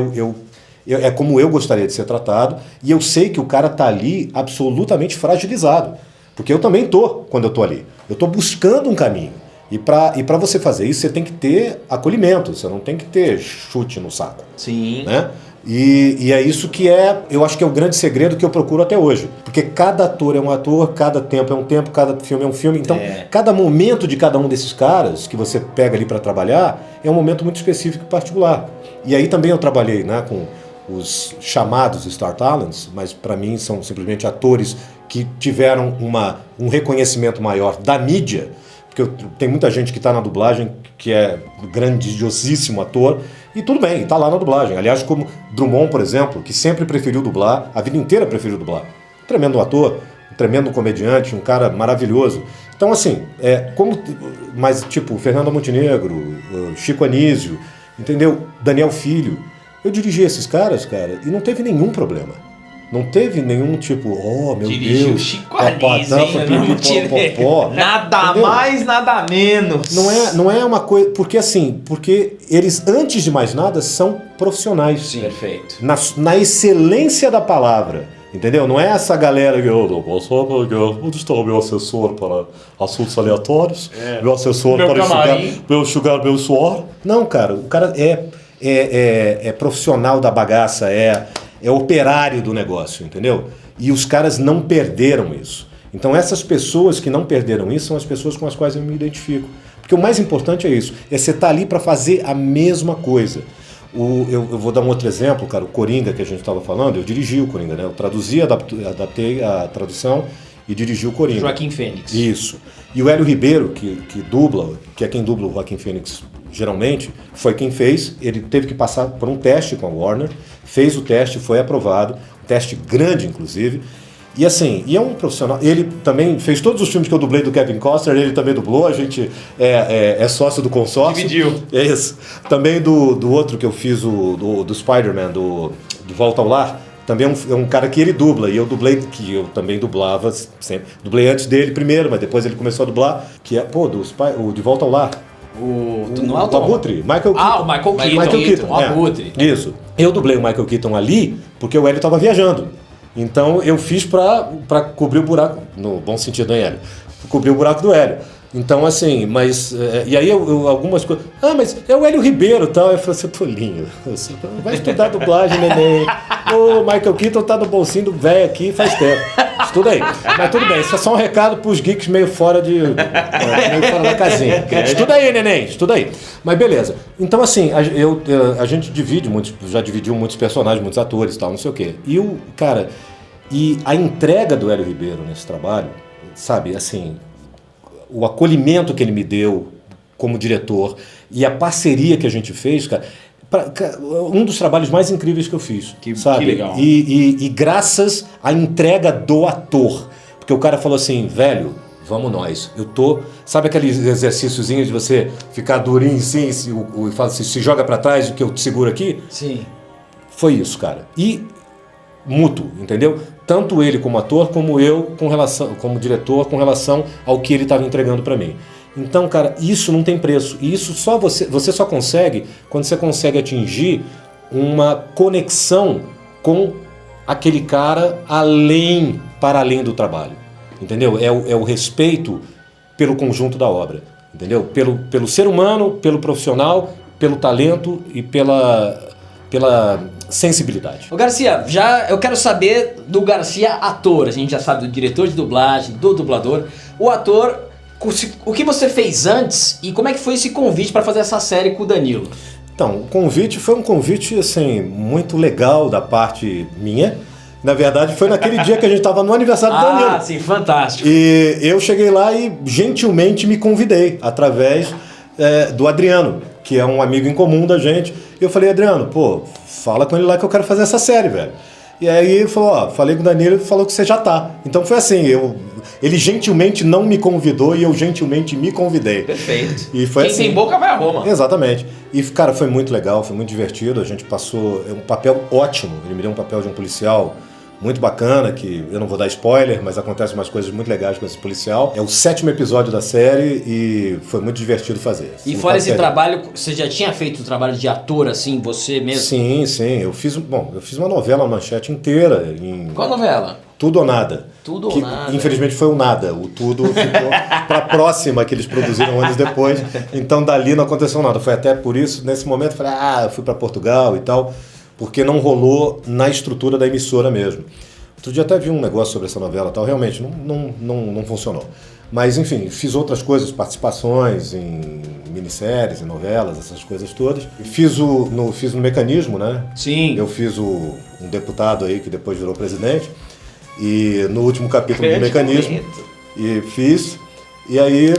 S2: é como eu gostaria de ser tratado. E eu sei que o cara tá ali absolutamente fragilizado. Porque eu também tô quando eu tô ali. Eu tô buscando um caminho. E pra você fazer isso, você tem que ter acolhimento, você não tem que ter chute no saco.
S1: Sim.
S2: Né? E é isso que eu acho que é o grande segredo que eu procuro até hoje. Porque cada ator é um ator, cada tempo é um tempo, cada filme é um filme. Então, cada momento de cada um desses caras que você pega ali para trabalhar é um momento muito específico e particular. E aí também eu trabalhei, né, com os chamados Star Talents, mas para mim são simplesmente atores que tiveram um reconhecimento maior da mídia. Porque tem muita gente que está na dublagem que é grandiosíssimo ator e tudo bem, está lá na dublagem. Aliás, como Drummond, por exemplo, que sempre preferiu dublar, a vida inteira preferiu dublar. Um tremendo ator, um tremendo comediante, um cara maravilhoso. Então, assim, mas tipo, Fernando Montenegro, Chico Anísio, entendeu? Daniel Filho. Eu dirigi esses caras, cara, e não teve nenhum problema. Não teve nenhum tipo, oh, meu
S1: Dirigiu
S2: Deus.
S1: Chico Anísio, nada
S2: entendeu?
S1: mais, nada menos.
S2: Não é uma coisa... Porque eles, antes de mais nada, são profissionais.
S1: Sim, perfeito.
S2: Na excelência da palavra. Entendeu? Não é essa galera que eu não posso... Onde está o meu assessor para assuntos aleatórios? Meu assessor
S1: meu
S2: para enxugar meu suor? Não, cara. O cara é profissional da bagaça, é operário do negócio, entendeu? E os caras não perderam isso. Então essas pessoas que não perderam isso são as pessoas com as quais eu me identifico. Porque o mais importante é isso, é você estar ali para fazer a mesma coisa. Eu vou dar um outro exemplo, cara, o Coringa que a gente estava falando, eu dirigi o Coringa, né? Eu traduzi, adaptei a tradução e dirigi o Coringa.
S3: Joaquim Fênix.
S2: Isso. E o Hélio Ribeiro, que é quem dubla o Joaquim Fênix geralmente, foi quem fez. Ele teve que passar por um teste com a Warner, fez o teste, foi aprovado, um teste grande, inclusive. E assim, é um profissional. Ele também fez todos os filmes que eu dublei do Kevin Costner, ele também dublou, a gente é sócio do consórcio.
S1: Dividiu.
S2: É isso. Também do outro que eu fiz, do Spider-Man, do Volta ao Lar, também é um cara que ele dubla, e eu dublei, que eu também dublava sempre. Dublei antes dele primeiro, mas depois ele começou a dublar, que é, o De Volta ao Lar.
S3: O
S2: Abutre, Michael Keaton.
S3: Ah, o Michael Keaton, o Abutre.
S2: Isso. Eu dublei o Michael Keaton ali porque o Hélio estava viajando. Então eu fiz para cobrir o buraco, no bom sentido, né, Hélio? Cobrir o buraco do Hélio. Então, assim, mas... E aí algumas coisas... Ah, mas é o Hélio Ribeiro e tal. Eu falei assim, tolinho, vai estudar dublagem, neném. O Michael Keaton tá no bolsinho do velho aqui faz tempo. Estuda aí. Mas tudo bem, isso é só um recado pros geeks meio fora da casinha. Estuda aí, neném, estuda aí. Mas beleza. Então, assim, a gente divide já dividiu muitos personagens, muitos atores e tal, não sei o quê. E a entrega do Hélio Ribeiro nesse trabalho, sabe, assim... O acolhimento que ele me deu como diretor e a parceria que a gente fez, cara, um dos trabalhos mais incríveis que eu fiz. Sabe?
S1: Que legal.
S2: E graças à entrega do ator. Porque o cara falou assim, velho, vamos nós. Sabe aqueles exercíciozinhos de você ficar durinho assim, e fala assim, se joga pra trás que eu te seguro aqui?
S3: Sim.
S2: Foi isso, cara. E mútuo, entendeu? Tanto ele como ator, como eu como diretor, com relação ao que ele estava entregando para mim. Então, cara, isso não tem preço. E isso só você só consegue quando você consegue atingir uma conexão com aquele cara para além do trabalho. Entendeu? É o respeito pelo conjunto da obra. Entendeu? Pelo ser humano, pelo profissional, pelo talento e pela sensibilidade.
S3: Ô Garcia, eu quero saber do Garcia ator. A gente já sabe do diretor de dublagem, do dublador. O ator, o que você fez antes e como é que foi esse convite para fazer essa série com o Danilo?
S2: Então, o convite foi um convite assim, muito legal da parte minha. Na verdade, foi naquele dia que a gente estava no aniversário do Danilo.
S3: Ah, sim, fantástico.
S2: E eu cheguei lá e gentilmente me convidei através do Adriano, que é um amigo em comum da gente. Eu falei, Adriano, pô, fala com ele lá que eu quero fazer essa série, velho. E aí ele falou, ó, falei com o Danilo, ele falou que você já tá. Então foi assim, ele gentilmente não me convidou e eu gentilmente me convidei.
S1: Perfeito.
S2: E foi
S1: Quem
S2: assim.
S1: tem boca vai a Roma.
S2: Exatamente. E, cara, foi muito legal, foi muito divertido. A gente passou um papel ótimo. Ele me deu um papel de um policial muito bacana, que eu não vou dar spoiler, mas acontecem umas coisas muito legais com esse policial. É o 7º episódio da série e foi muito divertido fazer.
S3: E fora esse trabalho, você já tinha feito o trabalho de ator, assim, você mesmo?
S2: Sim. Eu fiz uma novela, uma Manchete inteira.
S1: Qual novela?
S2: Tudo ou Nada.
S1: Tudo ou Nada.
S2: Infelizmente foi o Nada. O Tudo ficou pra próxima que eles produziram anos depois. Então dali não aconteceu nada. Foi até por isso, nesse momento, eu falei, eu fui pra Portugal e tal, porque não rolou na estrutura da emissora mesmo. Outro dia até vi um negócio sobre essa novela e tal, realmente não funcionou. Mas enfim, fiz outras coisas, participações em minisséries, em novelas, essas coisas todas. Fiz no Mecanismo, né?
S3: Sim.
S2: Eu fiz um deputado aí que depois virou presidente. E no último capítulo do Mecanismo, e fiz, e aí,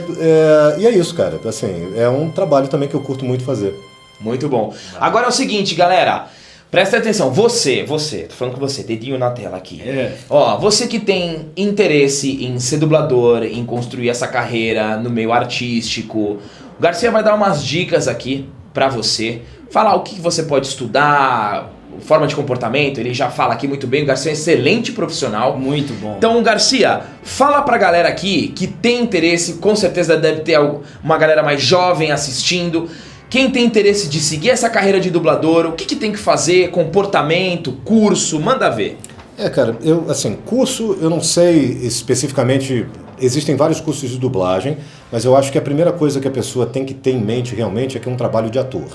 S2: e é isso, cara, assim, é um trabalho também que eu curto muito fazer.
S1: Muito bom. Agora é o seguinte, galera, presta atenção, você, tô falando com você, dedinho na tela aqui. Ó, você que tem interesse em ser dublador, em construir essa carreira no meio artístico, o Garcia vai dar umas dicas aqui pra você, falar o que você pode estudar, forma de comportamento, ele já fala aqui muito bem, o Garcia é um excelente profissional.
S3: Muito bom.
S1: Então, Garcia, fala pra galera aqui que tem interesse, com certeza deve ter uma galera mais jovem assistindo, quem tem interesse de seguir essa carreira de dublador, o que tem que fazer, comportamento, curso, manda ver.
S2: Cara, curso, eu não sei especificamente, existem vários cursos de dublagem, mas eu acho que a primeira coisa que a pessoa tem que ter em mente realmente é que é um trabalho de ator.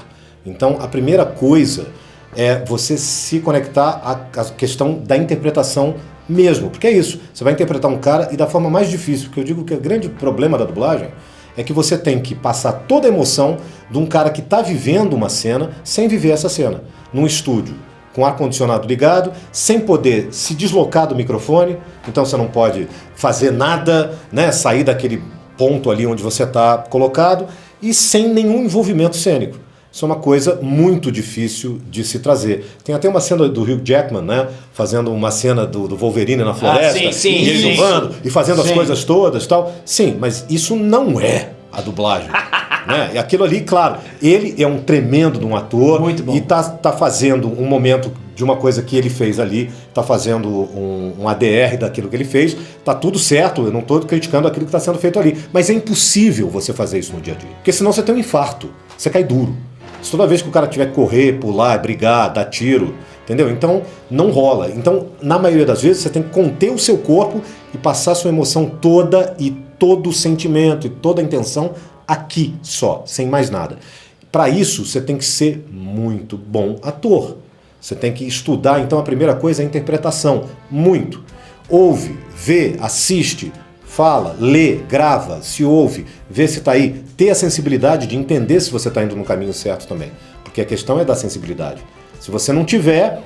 S2: Então, a primeira coisa é você se conectar à questão da interpretação mesmo, porque é isso, você vai interpretar um cara e da forma mais difícil, porque eu digo que o grande problema da dublagem é que você tem que passar toda a emoção de um cara que está vivendo uma cena sem viver essa cena, num estúdio, com ar-condicionado ligado, sem poder se deslocar do microfone, então você não pode fazer nada, né, sair daquele ponto ali onde você está colocado e sem nenhum envolvimento cênico. Isso é uma coisa muito difícil de se trazer. Tem até uma cena do Hugh Jackman, né? Fazendo uma cena do Wolverine na floresta.
S3: Sim,
S2: e ele voando e fazendo as coisas todas e tal. Sim, mas isso não é a dublagem. Né? E aquilo ali, claro, ele é um tremendo de um ator.
S3: Muito bom.
S2: E tá fazendo um momento de uma coisa que ele fez ali, tá fazendo um ADR daquilo que ele fez. Tá tudo certo, eu não tô criticando aquilo que está sendo feito ali. Mas é impossível você fazer isso no dia a dia. Porque senão você tem um infarto, você cai duro. Se toda vez que o cara tiver que correr, pular, brigar, dar tiro, entendeu? Então, não rola. Então, na maioria das vezes, você tem que conter o seu corpo e passar a sua emoção toda e todo o sentimento e toda a intenção aqui só, sem mais nada. Para isso, você tem que ser muito bom ator. Você tem que estudar. Então, a primeira coisa é a interpretação. Muito. Ouve, vê, assiste, fala, lê, grava, se ouve, vê se está aí. Ter a sensibilidade de entender se você está indo no caminho certo também. Porque a questão é da sensibilidade. Se você não tiver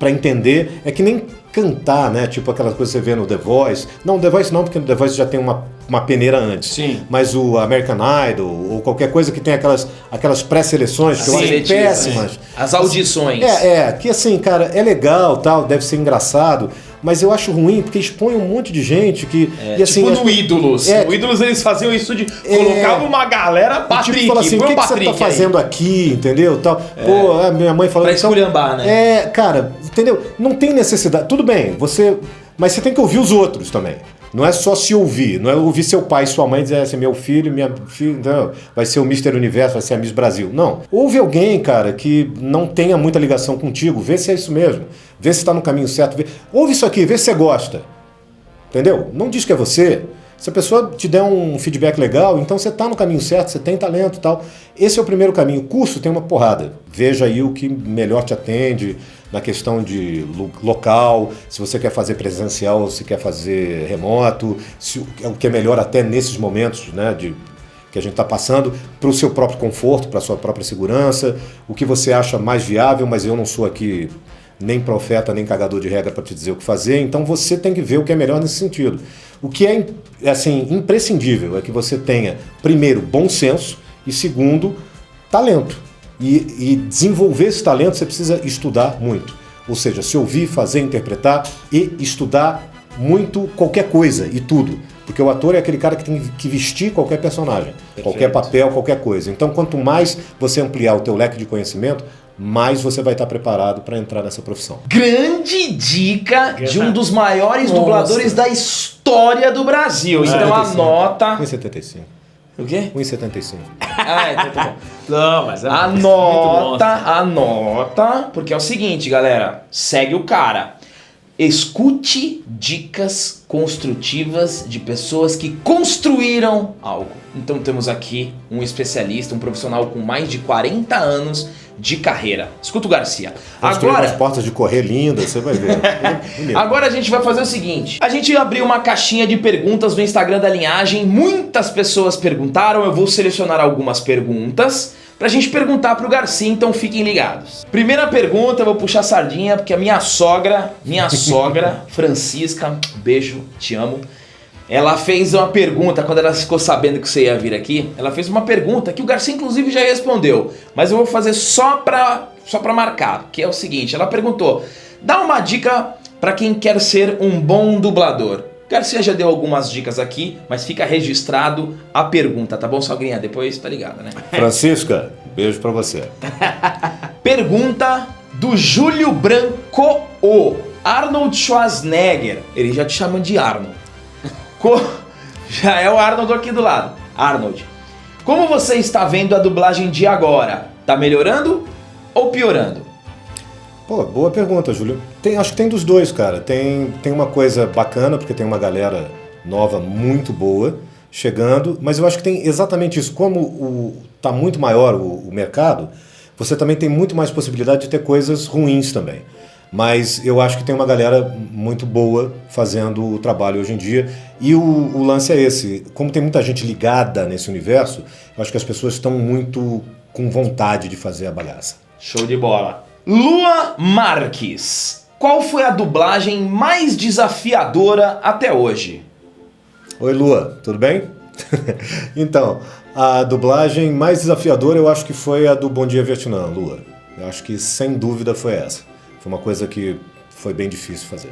S2: para entender, é que nem cantar, né? Tipo aquelas coisas que você vê no The Voice. Não, The Voice não, porque no The Voice já tem uma peneira antes.
S3: Sim.
S2: Mas o American Idol, ou qualquer coisa que tem aquelas pré-seleções que eu acho péssimas.
S1: As audições.
S2: Que assim, cara, é legal, tal, deve ser engraçado, mas eu acho ruim porque expõe um monte de gente que... E, assim,
S1: tipo no Ídolos. No Ídolos eles faziam isso de... Colocavam uma galera, Patrick,
S2: tipo, fala assim, o que você tá fazendo aqui, entendeu? Tal. Pô, a minha mãe falou...
S1: Pra esculhambar, né?
S2: Cara, entendeu? Não tem necessidade. Tudo bem, mas você tem que ouvir os outros também. Não é só se ouvir, não é ouvir seu pai e sua mãe dizer assim, meu filho, minha filha, não, vai ser o Mr. Universo, vai ser a Miss Brasil. Não. Ouve alguém, cara, que não tenha muita ligação contigo, vê se é isso mesmo, vê se está no caminho certo. Ouve isso aqui, vê se você gosta. Entendeu? Não diz que é você. Se a pessoa te der um feedback legal, então você está no caminho certo, você tem talento e tal. Esse é o primeiro caminho. O curso tem uma porrada. Veja aí o que melhor te atende na questão de local, se você quer fazer presencial ou se quer fazer remoto, o que é melhor até nesses momentos, né, que a gente está passando, para o seu próprio conforto, para a sua própria segurança, o que você acha mais viável, mas eu não sou aqui nem profeta, nem cagador de regra para te dizer o que fazer, então você tem que ver o que é melhor nesse sentido. O que é assim, imprescindível é que você tenha, primeiro, bom senso e, segundo, talento. E desenvolver esse talento você precisa estudar muito. Ou seja, se ouvir, fazer, interpretar e estudar muito qualquer coisa e tudo. Porque o ator é aquele cara que tem que vestir qualquer personagem, qualquer papel, qualquer coisa. Então, quanto mais você ampliar o teu leque de conhecimento, mais você vai estar preparado para entrar nessa profissão.
S1: Grande dica de um dos maiores dubladores da história do Brasil. Então anota...
S2: 1,75.
S1: O quê?
S2: 1,75.
S1: Ah, então tá bom.
S3: Não, mas
S1: Anota, porque é o seguinte, galera. Segue o cara. Escute dicas construtivas de pessoas que construíram algo. Então temos aqui um especialista, um profissional com mais de 40 anos de carreira. Escuta o Garcia.
S2: Construir
S1: Agora,
S2: umas portas de correr lindas, você vai ver. Bonito.
S1: agora a gente vai fazer o seguinte. A gente abriu uma caixinha de perguntas no Instagram da Linhagem. Muitas pessoas perguntaram. Eu vou selecionar algumas perguntas pra gente perguntar pro Garcia, então fiquem ligados. Primeira pergunta, eu vou puxar a sardinha, porque a minha sogra, Francisca, beijo, te amo. Ela fez uma pergunta, quando ela ficou sabendo que você ia vir aqui, ela fez uma pergunta que o Garcia inclusive já respondeu, mas eu vou fazer só pra marcar, que é o seguinte, ela perguntou, dá uma dica pra quem quer ser um bom dublador. Garcia já deu algumas dicas aqui, mas fica registrado a pergunta, tá bom, sogrinha? Depois tá ligado, né?
S2: Francisca, beijo pra você.
S1: Pergunta do Júlio Branco, o Arnold Schwarzenegger. Ele já te chama de Arnold. Já é o Arnold aqui do lado. Arnold, como você está vendo a dublagem de agora? Tá melhorando ou piorando?
S2: Pô, boa pergunta, Júlio. Acho que tem dos dois, cara. Tem uma coisa bacana, porque tem uma galera nova muito boa chegando, mas eu acho que tem exatamente isso. Como tá muito maior o mercado, você também tem muito mais possibilidade de ter coisas ruins também. Mas eu acho que tem uma galera muito boa fazendo o trabalho hoje em dia. E o lance é esse. Como tem muita gente ligada nesse universo, eu acho que as pessoas estão muito com vontade de fazer a bagaça.
S1: Show de bola. Lua Marques, qual foi a dublagem mais desafiadora até hoje?
S2: Oi, Lua, tudo bem? Então, a dublagem mais desafiadora eu acho que foi a do Bom Dia Vietnã, Lua. Eu acho que sem dúvida foi essa. Foi uma coisa que foi bem difícil fazer.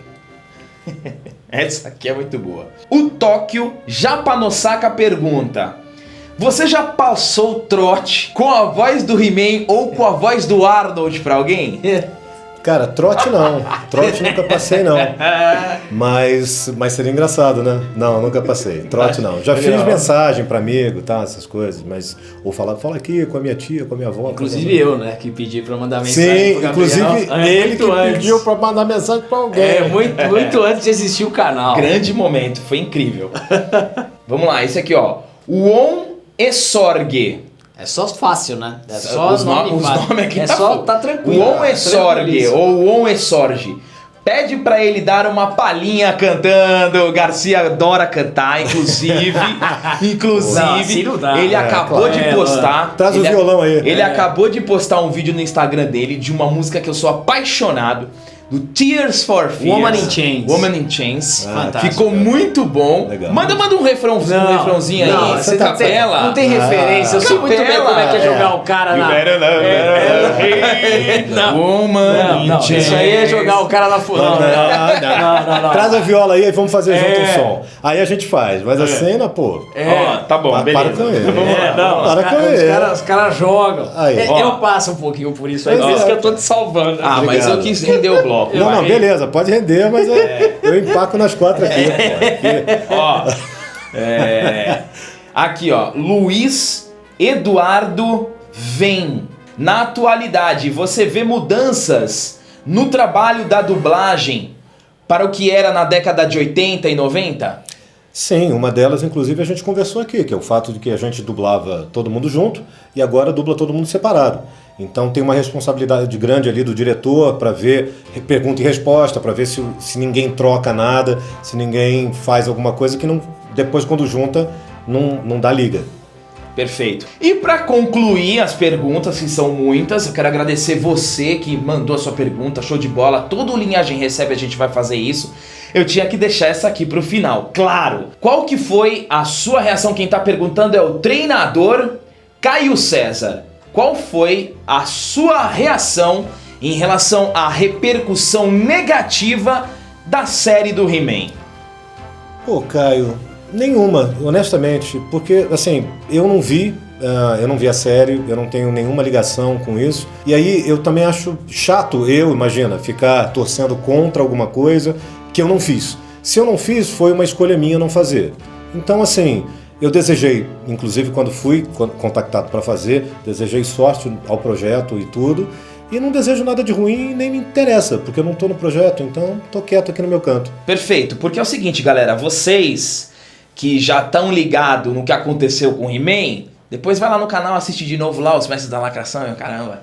S1: Essa aqui é muito boa. O Tóquio Japanosaka pergunta: você já passou trote com a voz do He-Man ou com a voz do Arnold pra alguém?
S2: Cara, trote não. Trote nunca passei, não. Mas seria engraçado, né? Não, nunca passei. Trote não. Já fiz mensagem pra amigo, tá, essas coisas, mas... Ou fala aqui com a minha tia, com a minha avó.
S3: Inclusive eu, né, que pedi pra mandar mensagem
S2: pro
S3: Gabriel.
S2: Inclusive ele que pediu pra mandar mensagem pra alguém.
S3: É, muito antes de existir o canal.
S1: Grande momento, foi incrível. Vamos lá, esse aqui, ó. Won Esorge.
S3: É só fácil, né? É só
S1: os nomes aqui
S3: é
S1: tá
S3: só,
S1: fogo.
S3: tá tranquilo.
S1: Won Esorge ou Won Esorge. Pede pra ele dar uma palhinha cantando. O Garcia adora cantar, inclusive.
S3: Não, assim não dá.
S1: Ele acabou de postar.
S2: Traz o violão aí.
S1: Ele acabou de postar um vídeo no Instagram dele de uma música que eu sou apaixonado. Do Tears for Fears.
S3: Woman in Chains.
S1: Woman in Chains.
S3: Fantástico.
S1: Ficou muito bom.
S2: Legal.
S1: Manda um refrãozinho
S3: Não,
S1: aí.
S3: você
S1: Capela.
S3: não tem referência. Eu sei muito bem como é que é jogar o cara na...
S1: Woman in Chains.
S3: Isso aí é jogar o cara na furão. Não.
S2: Traz a viola aí e vamos fazer junto o som. Aí a gente faz, mas a cena, pô...
S1: Ó, tá bom, beleza.
S2: Para com ele.
S3: Para
S2: com ele.
S3: Os caras jogam.
S2: Aí.
S3: Eu passo um pouquinho por isso aí.
S2: Pois
S3: Por isso
S2: é.
S3: que eu tô te salvando.
S1: Ah, mas
S2: Obrigado.
S1: eu quis render o bloco.
S2: Não, beleza, pode render, mas eu empaco nas quatro aqui.
S1: Ó, aqui, ó. Luiz Eduardo Vem. Na atualidade, você vê mudanças no trabalho da dublagem para o que era na década de 80 e 90?
S2: Sim, uma delas, inclusive, a gente conversou aqui, que é o fato de que a gente dublava todo mundo junto e agora dubla todo mundo separado. Então tem uma responsabilidade grande ali do diretor para ver pergunta e resposta, para ver se ninguém troca nada, se ninguém faz alguma coisa que não, depois quando junta não dá liga.
S1: Perfeito. E para concluir as perguntas, que são muitas, eu quero agradecer você que mandou a sua pergunta, show de bola. Todo o Linhagem Recebe a gente vai fazer isso. Eu tinha que deixar essa aqui pro final. Claro. Qual que foi a sua reação? Quem tá perguntando é o treinador Caio César. Qual foi a sua reação em relação à repercussão negativa da série do He-Man?
S2: Pô, Caio, nenhuma, honestamente, porque, assim, eu não vi a série, eu não tenho nenhuma ligação com isso, e aí eu também acho chato, imagina, ficar torcendo contra alguma coisa que eu não fiz. Se eu não fiz, foi uma escolha minha não fazer. Então, assim, eu desejei, inclusive quando fui contactado para fazer, desejei sorte ao projeto e tudo, e não desejo nada de ruim e nem me interessa, porque eu não tô no projeto, então tô quieto aqui no meu canto.
S1: Perfeito, porque é o seguinte, galera, vocês que já estão ligados no que aconteceu com o He-Man, depois vai lá no canal, assiste de novo lá os Mestres da Lacração, caramba.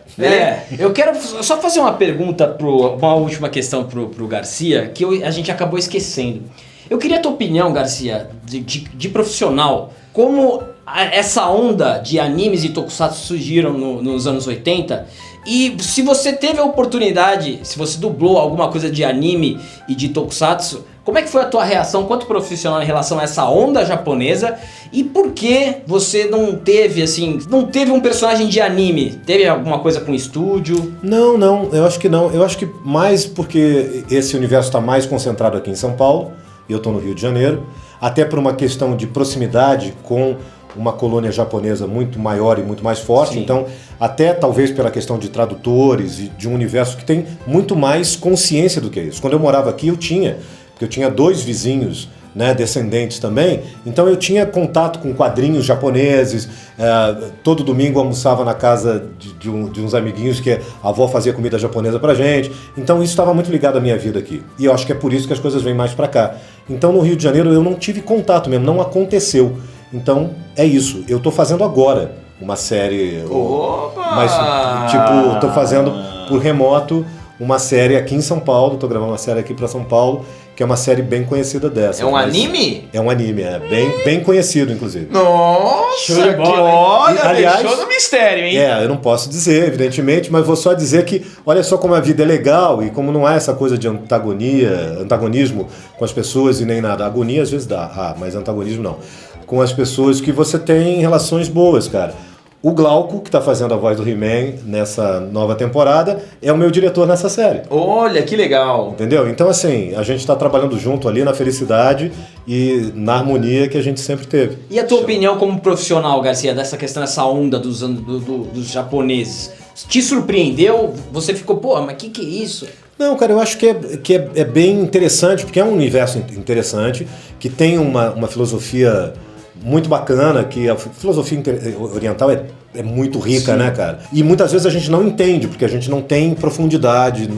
S3: Eu quero só fazer uma pergunta, uma última questão pro Garcia, que a gente acabou esquecendo. Eu queria a tua opinião, Garcia, de profissional, como essa onda de animes e tokusatsu surgiram nos anos 80, e se você teve a oportunidade, se você dublou alguma coisa de anime e de tokusatsu, como é que foi a tua reação quanto profissional em relação a essa onda japonesa, e por que você não teve um personagem de anime? Teve alguma coisa com estúdio?
S2: Não, eu acho que não. Eu acho que mais porque esse universo está mais concentrado aqui em São Paulo, e eu estou no Rio de Janeiro, até por uma questão de proximidade com uma colônia japonesa muito maior e muito mais forte. Sim. Então, até talvez pela questão de tradutores e de um universo que tem muito mais consciência do que isso. Quando eu morava aqui, porque eu tinha 2 vizinhos, né, descendentes também, então eu tinha contato com quadrinhos japoneses, todo domingo eu almoçava na casa de uns amiguinhos que a avó fazia comida japonesa pra gente, então isso estava muito ligado à minha vida aqui, e eu acho que é por isso que as coisas vêm mais pra cá. Então no Rio de Janeiro eu não tive contato mesmo, não aconteceu, então é isso, eu tô fazendo agora uma série, mas tipo, tô fazendo por remoto uma série aqui em São Paulo, tô gravando uma série aqui pra São Paulo, que é uma série bem conhecida dessa.
S1: É um anime?
S2: É um anime, bem conhecido, inclusive.
S1: Nossa,
S3: show de bola,
S1: olha, aliás, deixou no mistério, hein?
S2: Eu não posso dizer, evidentemente, mas vou só dizer que, olha só como a vida é legal e como não há essa coisa de antagonismo com as pessoas e nem nada. Agonia às vezes dá, mas antagonismo não. Com as pessoas que você tem relações boas, cara. O Glauco, que está fazendo a voz do He-Man nessa nova temporada, é o meu diretor nessa série.
S1: Olha, que legal.
S2: Entendeu? Então, assim, a gente está trabalhando junto ali na felicidade e na harmonia que a gente sempre teve.
S3: E a tua opinião como profissional, Garcia, dessa questão, essa onda dos japoneses? Te surpreendeu? Você ficou, mas que é isso?
S2: Não, cara, eu acho que é bem interessante, porque é um universo interessante, que tem uma filosofia muito bacana, que a filosofia oriental é muito rica, sim, né, cara? E muitas vezes a gente não entende, porque a gente não tem profundidade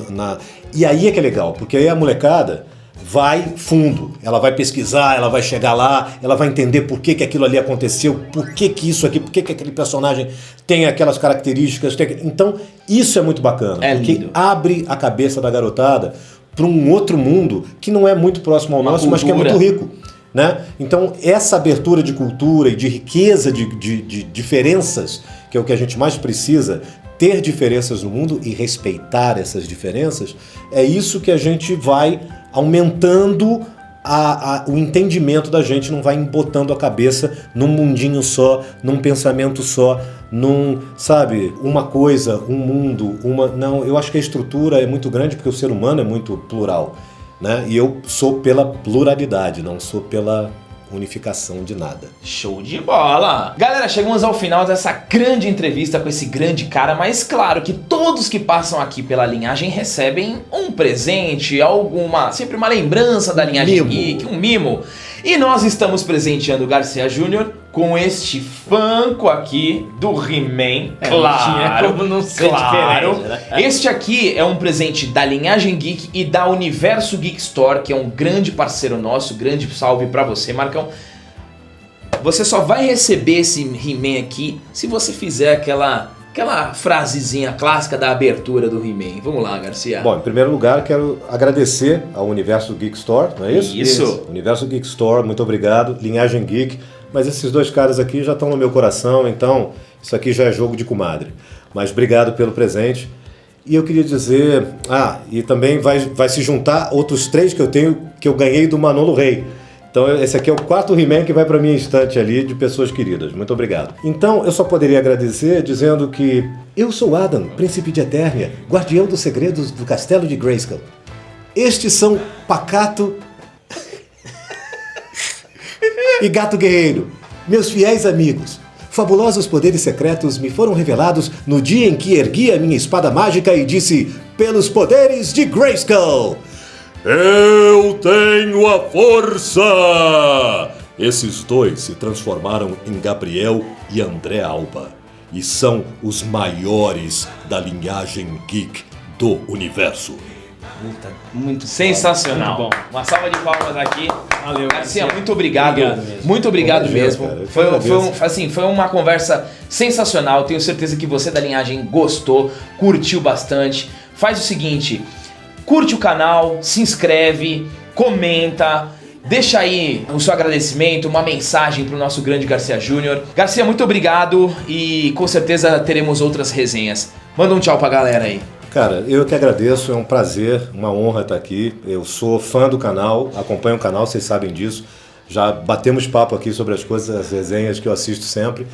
S2: E aí é que é legal, porque aí a molecada vai fundo, ela vai pesquisar, ela vai chegar lá, ela vai entender por que aquilo ali aconteceu, por que isso aqui, por que aquele personagem tem aquelas características. Então, isso é muito bacana, porque
S1: lindo.
S2: Abre a cabeça da garotada para um outro mundo que não é muito próximo ao nosso, mas que é muito rico. Né? Então essa abertura de cultura e de riqueza de diferenças, que é o que a gente mais precisa, ter diferenças no mundo e respeitar essas diferenças, é isso que a gente vai aumentando o entendimento da gente, não vai embotando a cabeça num mundinho só, num pensamento só, uma coisa, um mundo, não, eu acho que a estrutura é muito grande porque o ser humano é muito plural. Né? E eu sou pela pluralidade, não sou pela unificação de nada.
S1: Show de bola! Galera, chegamos ao final dessa grande entrevista com esse grande cara, mas claro que todos que passam aqui pela linhagem recebem um presente, sempre uma lembrança da linhagem geek, um mimo. E nós estamos presenteando o Garcia Júnior com este Funko aqui do He-Man. Claro,
S3: como não ser diferente, né?
S1: Este aqui é um presente da Linhagem Geek e da Universo Geek Store, que é um grande parceiro nosso. Grande salve pra você, Marcão. Você só vai receber esse He-Man aqui se você fizer aquela frasezinha clássica da abertura do He-Man. Vamos lá, Garcia.
S2: Bom, em primeiro lugar, quero agradecer ao Universo Geek Store, não é isso?
S1: Isso.
S2: Universo Geek Store, muito obrigado. Linhagem Geek. Mas esses 2 caras aqui já estão no meu coração, então isso aqui já é jogo de comadre. Mas obrigado pelo presente. E eu queria dizer... e também vai se juntar outros 3 que eu tenho, que eu ganhei do Manolo Rey, Então esse aqui é o 4º He-Man que vai para minha estante ali de pessoas queridas. Muito obrigado. Então eu só poderia agradecer dizendo que eu sou Adam, príncipe de Eternia, guardião dos segredos do castelo de Grayskull. Estes são Pacato e Gato Guerreiro, meus fiéis amigos. Fabulosos poderes secretos me foram revelados no dia em que ergui a minha espada mágica e disse: pelos poderes de Grayskull!
S5: Eu tenho a força! Esses dois se transformaram em Gabriel e André Alba e são os maiores da linhagem geek do universo.
S3: Muito
S1: Sensacional.
S3: Muito bom.
S1: Uma salva de palmas aqui.
S3: Valeu,
S1: Garcia,
S3: Garcia.
S1: muito obrigado.
S3: Mesmo.
S1: Muito obrigado
S2: Imagina,
S1: mesmo.
S2: cara, eu que
S1: Foi uma conversa sensacional. Tenho certeza que você da linhagem gostou, curtiu bastante. Faz o seguinte, curte o canal, se inscreve, comenta, deixa aí o seu agradecimento, uma mensagem pro nosso grande Garcia Júnior. Garcia, muito obrigado e com certeza teremos outras resenhas. Manda um tchau pra galera aí.
S2: Cara, eu que agradeço, é um prazer, uma honra estar aqui. Eu sou fã do canal, acompanho o canal, vocês sabem disso. Já batemos papo aqui sobre as coisas, as resenhas que eu assisto sempre.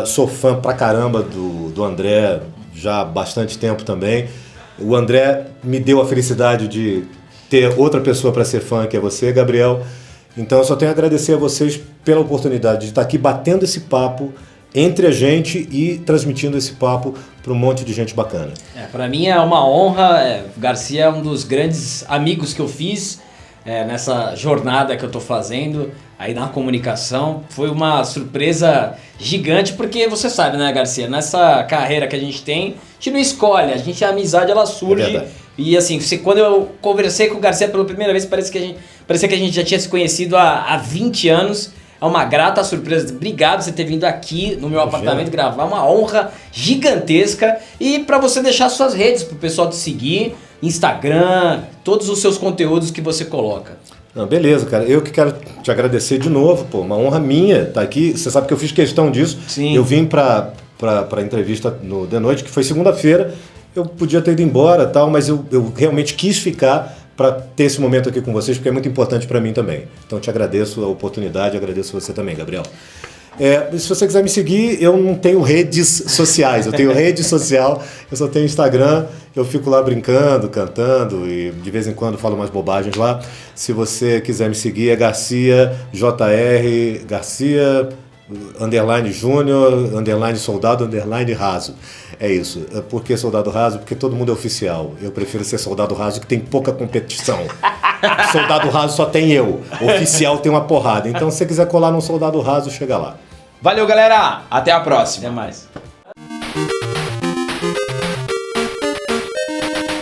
S2: Sou fã pra caramba do André, já há bastante tempo também. O André me deu a felicidade de ter outra pessoa para ser fã, que é você, Gabriel. Então eu só tenho a agradecer a vocês pela oportunidade de estar aqui batendo esse papo entre a gente e transmitindo esse papo para um monte de gente bacana.
S3: Para mim é uma honra. Garcia é um dos grandes amigos que eu fiz nessa jornada que eu tô fazendo aí na comunicação. Foi uma surpresa gigante, porque você sabe, né, Garcia, nessa carreira que a gente tem, a gente não escolhe, a amizade ela surge. E assim, quando eu conversei com o Garcia pela primeira vez, parecia que a gente já tinha se conhecido há 20 anos. É uma grata surpresa. Obrigado por você ter vindo aqui no meu apartamento gravar. Uma honra gigantesca. E para você deixar suas redes, pro pessoal te seguir, Instagram, todos os seus conteúdos que você coloca.
S2: Não, beleza, cara. Eu que quero te agradecer de novo, pô. Uma honra minha estar aqui. Você sabe que eu fiz questão disso.
S3: Sim.
S2: Eu vim pra entrevista no The Noite, que foi segunda-feira. Eu podia ter ido embora e tal, mas eu realmente quis ficar para ter esse momento aqui com vocês, porque é muito importante para mim também. Então te agradeço a oportunidade, agradeço você também, Gabriel. Se você quiser me seguir, eu não tenho redes sociais, eu tenho rede social, eu só tenho Instagram, eu fico lá brincando, cantando e de vez em quando falo umas bobagens lá. Se você quiser me seguir é Garcia, JR, Garcia, _ Júnior, _ Soldado, _ Raso. É isso. Por que Soldado Raso? Porque todo mundo é oficial. Eu prefiro ser Soldado Raso, que tem pouca competição. Soldado Raso só tem eu. Oficial tem uma porrada. Então, se você quiser colar num Soldado Raso, chega lá.
S1: Valeu, galera! Até a próxima.
S3: Até mais.